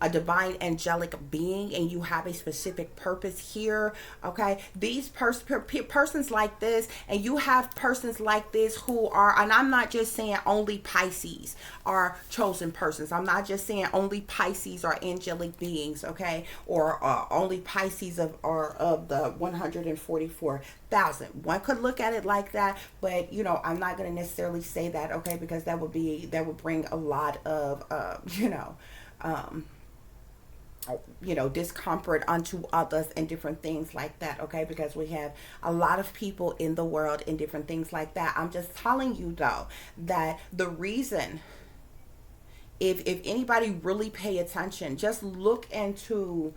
a divine angelic being and you have a specific purpose here, okay? These persons like this, and you have persons like this who are, and I'm not just saying only Pisces are chosen persons. I'm not just saying only Pisces are angelic beings, okay? Or only Pisces are of the 144,000. One could look at it like that, but I'm not going to necessarily say that, okay? Because that would bring a lot of discomfort unto others and different things like that, okay? Because we have a lot of people in the world and different things like that. I'm just telling you though that the reason, if anybody really pay attention, just look into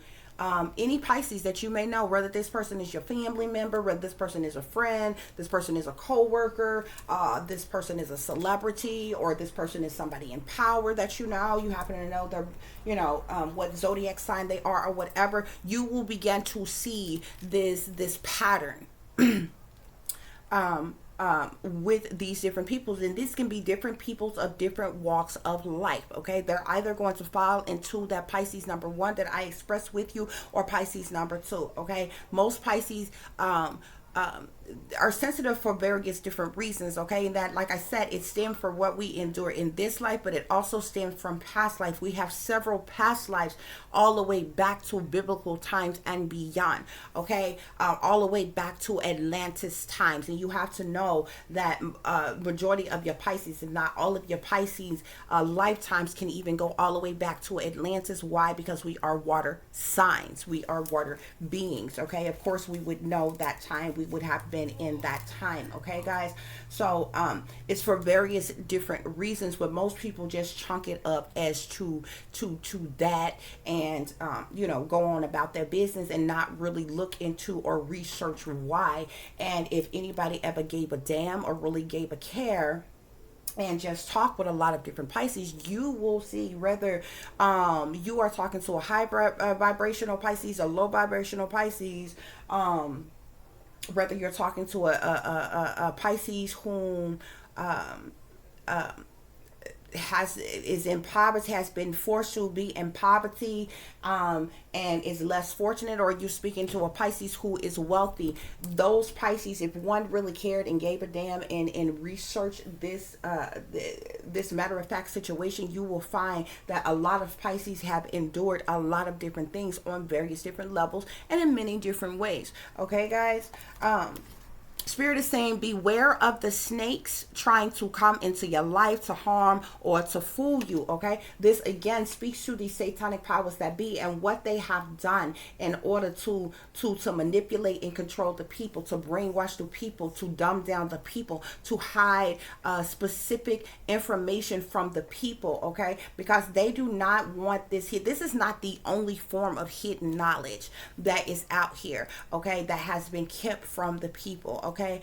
any Pisces that you may know, whether this person is your family member, whether this person is a friend, this person is a co-worker, this person is a celebrity, or this person is somebody in power that you happen to know their, what zodiac sign they are or whatever. You will begin to see this pattern with these different peoples, and these can be different peoples of different walks of life, okay? They're either going to fall into that Pisces number 1 that I expressed with you, or Pisces number 2, okay? Most Pisces are sensitive for various different reasons, okay? And that, like I said, it stems from what we endure in this life, but it also stems from past life. We have several past lives all the way back to biblical times and beyond, okay? All the way back to Atlantis times. And you have to know that majority of your Pisces, if not all of your Pisces lifetimes, can even go all the way back to Atlantis. Why? Because we are water signs. We are water beings, okay? Of course, we would know that time we would have been in that time, okay guys? So it's for various different reasons, but most people just chunk it up as to that, and go on about their business and not really look into or research why. And if anybody ever gave a damn or really gave a care and just talk with a lot of different Pisces, you will see whether you are talking to a high vibrational Pisces, a low vibrational Pisces, whether you're talking to a Pisces whom is in poverty, has been forced to be in poverty, and is less fortunate, or you're speaking to a Pisces who is wealthy. Those Pisces, if one really cared and gave a damn and researched this this matter of fact situation, you will find that a lot of Pisces have endured a lot of different things on various different levels and in many different ways, okay guys? Spirit is saying, beware of the snakes trying to come into your life to harm or to fool you, okay? This, again, speaks to the satanic powers that be and what they have done in order to manipulate and control the people, to brainwash the people, to dumb down the people, to hide specific information from the people, okay? Because they do not want this here. This is not the only form of hidden knowledge that is out here, okay, that has been kept from the people, okay?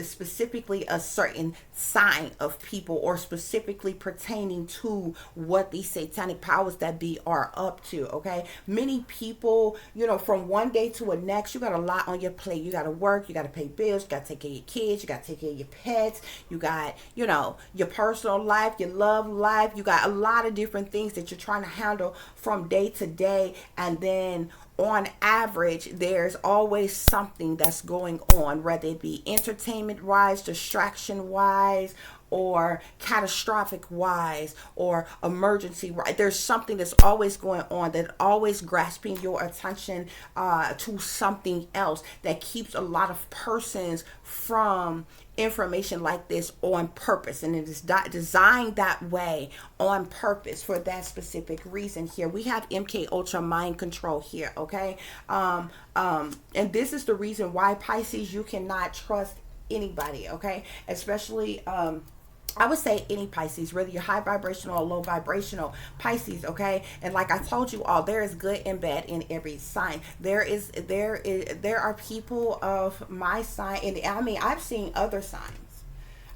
Specifically a certain sign of people, or specifically pertaining to what these satanic powers that be are up to, okay? Many people, from one day to the next, you got a lot on your plate. You got to work, you got to pay bills, you got to take care of your kids, you got to take care of your pets, you got, your personal life, your love life, you got a lot of different things that you're trying to handle from day to day. And then on average, there's always something that's going on, whether it be entertainment wise, distraction wise, or catastrophic wise, or emergency wise. There's something that's always going on, that always grasping your attention to something else, that keeps a lot of persons from information like this on purpose, and it is designed that way on purpose for that specific reason. Here we have MK Ultra mind control here, okay? And this is the reason why, Pisces, you cannot trust anybody, okay? Especially I would say any Pisces, whether you're high vibrational or low vibrational Pisces, okay? And like I told you all, there is good and bad in every sign. There are people of my sign, and I mean, I've seen other signs.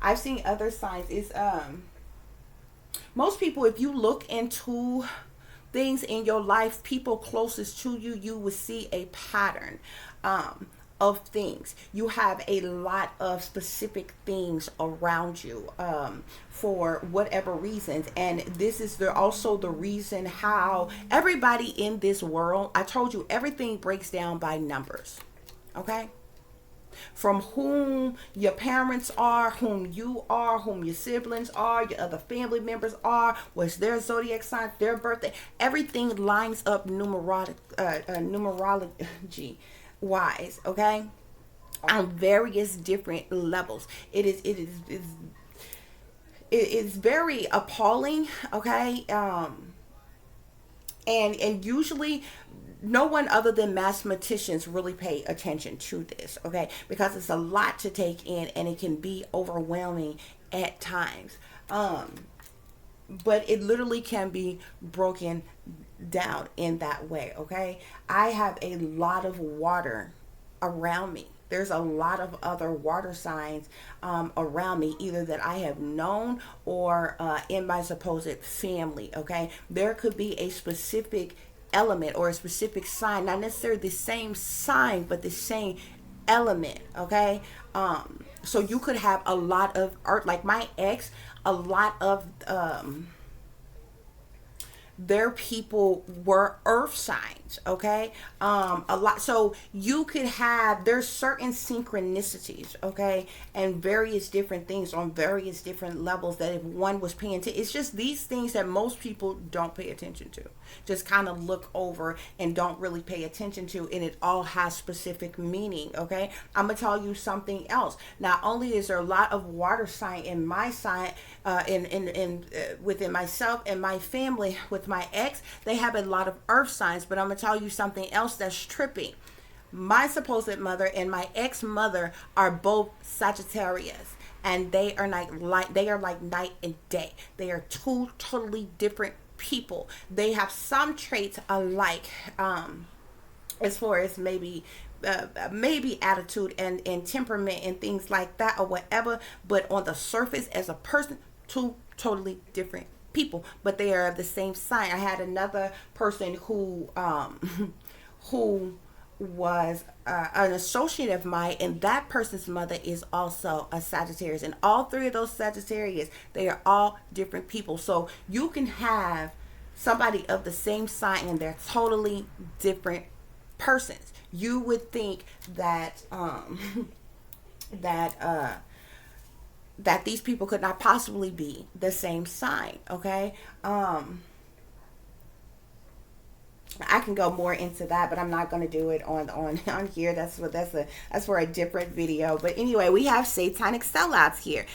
It's most people, if you look into things in your life, people closest to you, you will see a pattern of things. You have a lot of specific things around you for whatever reasons, and this is also the reason how everybody in this world, I told you, everything breaks down by numbers, okay? From whom your parents are, whom you are, whom your siblings are, your other family members are, what's their zodiac sign, their birthday, everything lines up numerology wise, okay, on various different levels. It is very appalling, okay? And usually no one other than mathematicians really pay attention to this, okay? Because it's a lot to take in and it can be overwhelming at times. But it literally can be broken down in that way, okay? I have a lot of water around me. There's a lot of other water signs around me, either that I have known or in my supposed family, okay? There could be a specific element or a specific sign, not necessarily the same sign, but the same element, okay? So you could have a lot of earth, like my ex, a lot of their people were earth signs, okay? A lot. So you could have, there's certain synchronicities, okay, and various different things on various different levels that if one was paying attention, it's just these things that most people don't pay attention to, just kind of look over and don't really pay attention to, and it all has specific meaning, okay? I'm gonna tell you something else. Not only is there a lot of water sign in my sign, within myself and my family, with my ex, they have a lot of earth signs, but I'm gonna tell you something else that's trippy. My supposed mother and my ex mother are both Sagittarius, and they are like night and day. They are two totally different people. They have some traits alike, as far as maybe attitude and temperament and things like that or whatever, but on the surface as a person, two totally different people, but they are of the same sign. I had another person who who was an associate of mine, and that person's mother is also a Sagittarius, and all three of those Sagittarius, they are all different people. So you can have somebody of the same sign and they're totally different persons. You would think that that these people could not possibly be the same sign, okay? I can go more into that, but I'm not going to do it on here. That's for a different video. But anyway, we have satanic sellouts here,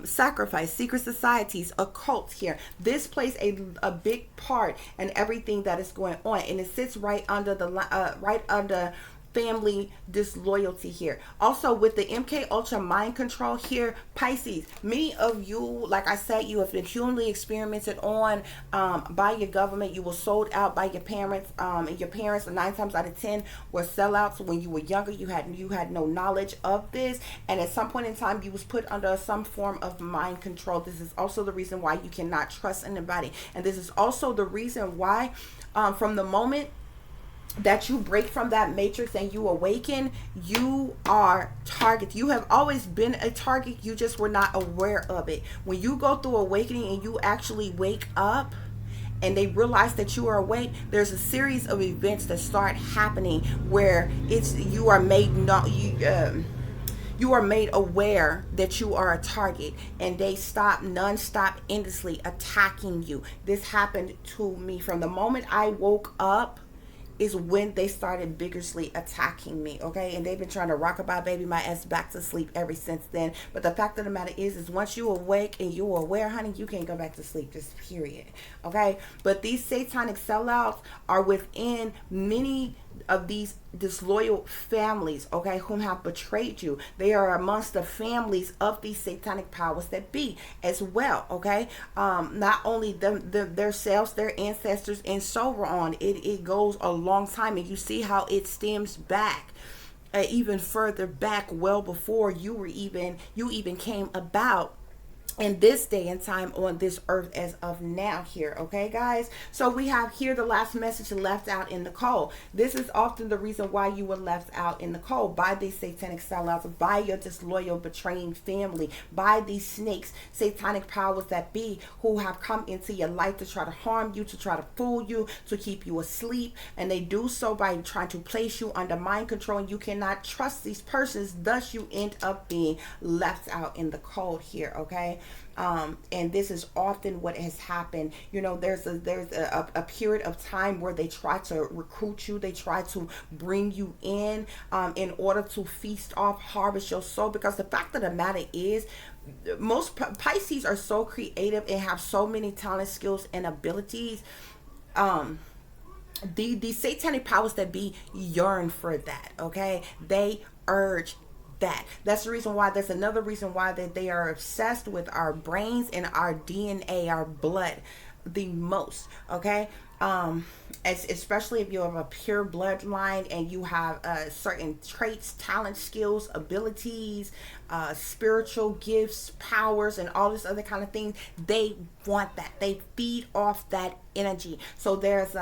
sacrifice, secret societies, occults here. This plays a big part in everything that is going on, and it sits right under family disloyalty here. Also with the MK Ultra mind control here, Pisces, many of you, like I said, you have been humanly experimented on by your government. You were sold out by your parents, and your parents 9 times out of 10 were sellouts. When you were younger, you had no knowledge of this, and at some point in time you was put under some form of mind control. This is also the reason why you cannot trust anybody, and this is also the reason why from the moment that you break from that matrix and you awaken, you are target. You have always been a target, you just were not aware of it. When you go through awakening and you actually wake up and they realize that you are awake, there's a series of events that start happening where you are made aware that you are a target, and they stop non-stop endlessly attacking you. This happened to me. From the moment I woke up is when they started vigorously attacking me, okay? And they've been trying to rockabye baby my ass back to sleep ever since then. But the fact of the matter is once you awake and you are aware, honey, you can't go back to sleep, just period, okay? But these satanic sellouts are within many of these disloyal families, okay, whom have betrayed you. They are amongst the families of these satanic powers that be as well, okay? Not only themselves, their ancestors, and so on. It goes a long time, and you see how it stems back even further back, well before you even came about in this day and time on this earth as of now here, okay guys? So we have here the last message, left out in the cold. This is often the reason why you were left out in the cold, by these satanic sellouts, by your disloyal betraying family, by these snakes, satanic powers that be, who have come into your life to try to harm you, to try to fool you, to keep you asleep, and they do so by trying to place you under mind control, and you cannot trust these persons. Thus you end up being left out in the cold here, okay? And this is often what has happened. You know, there's a period of time where they try to recruit you, they try to bring you in order to feast off, harvest your soul. Because the fact of the matter is, most Pisces are so creative and have so many talent, skills, and abilities. the satanic powers that be yearn for that. Okay, they urge that. That's the reason why. There's another reason why that they are obsessed with our brains and our DNA, our blood, the most. Okay, especially if you have a pure bloodline and you have certain traits, talents, skills, abilities, spiritual gifts, powers, and all this other kind of things. They want that. They feed off that energy. So there is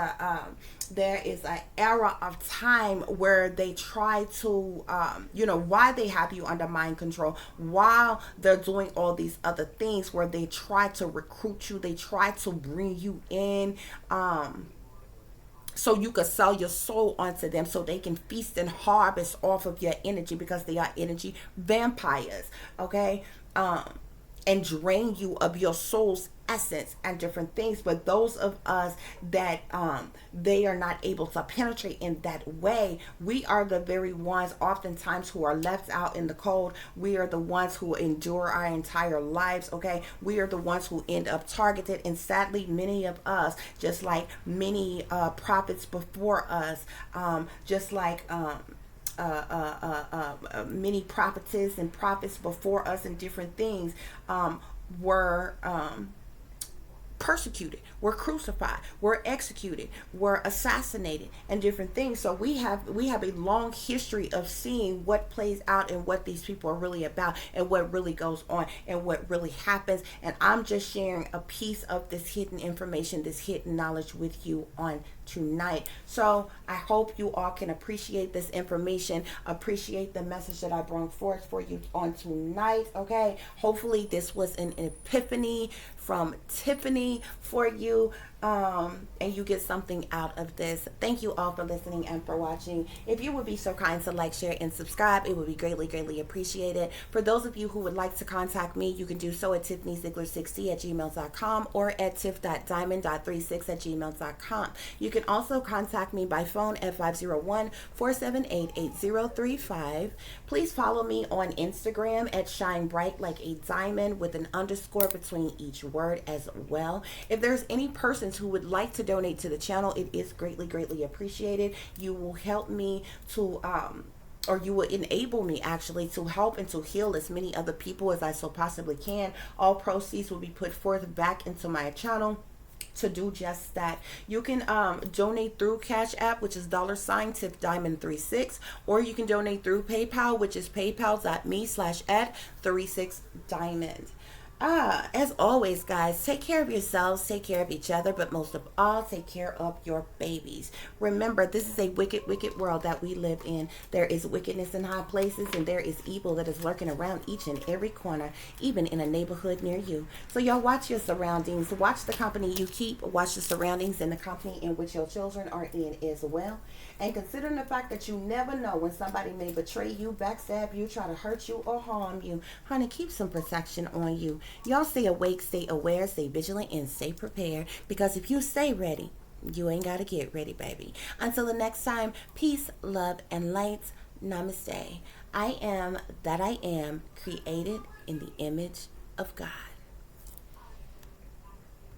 an era of time where they try to, why they have you under mind control while they're doing all these other things, where they try to recruit you, they try to bring you in, so you could sell your soul onto them, so they can feast and harvest off of your energy, because they are energy vampires. Okay, and drain you of your soul's essence and different things. But those of us that they are not able to penetrate in that way, we are the very ones oftentimes who are left out in the cold. We are the ones who endure our entire lives. Okay, we are the ones who end up targeted, and sadly many of us, just like many prophets before us, just like many prophetess and prophets before us and different things, were persecuted, were crucified, were executed, were assassinated, and different things. So we have a long history of seeing what plays out and what these people are really about, and what really goes on, and what really happens. And I'm just sharing a piece of this hidden information, this hidden knowledge with you on tonight. So I hope you all can appreciate this information, appreciate the message that I brought forth for you on tonight. Okay, hopefully this was an epiphany from Tiffany for you, and you get something out of this. Thank you all for listening and for watching. If you would be so kind to like, share, and subscribe, it would be greatly appreciated. For those of you who would like to contact me, you can do so at tiffanyziegler60@gmail.com or at tiff.diamond.36@gmail.com. You can also contact me by phone at 501-478-8035. Please follow me on Instagram at shine bright like a diamond with an underscore between each word as well. If there's any persons who would like to donate to the channel, it is greatly appreciated. You will help me to or you will enable me actually to help and to heal as many other people as I so possibly can. All proceeds will be put forth back into my channel to do just that. You can donate through Cash App, which is $tiffdiamond36, or you can donate through PayPal, which is paypal.me/@36diamond. As always, guys, take care of yourselves, take care of each other, but most of all, take care of your babies. Remember, this is a wicked world that we live in. There is wickedness in high places, and there is evil that is lurking around each and every corner, even in a neighborhood near you. So y'all watch your surroundings, watch the company you keep, watch the surroundings and the company in which your children are in as well. And considering the fact that you never know when somebody may betray you, backstab you, try to hurt you, or harm you, honey, keep some protection on you. Y'all stay awake, stay aware, stay vigilant, and stay prepared. Because if you stay ready, you ain't got to get ready, baby. Until the next time, peace, love, and light. Namaste. I am that I am, created in the image of God.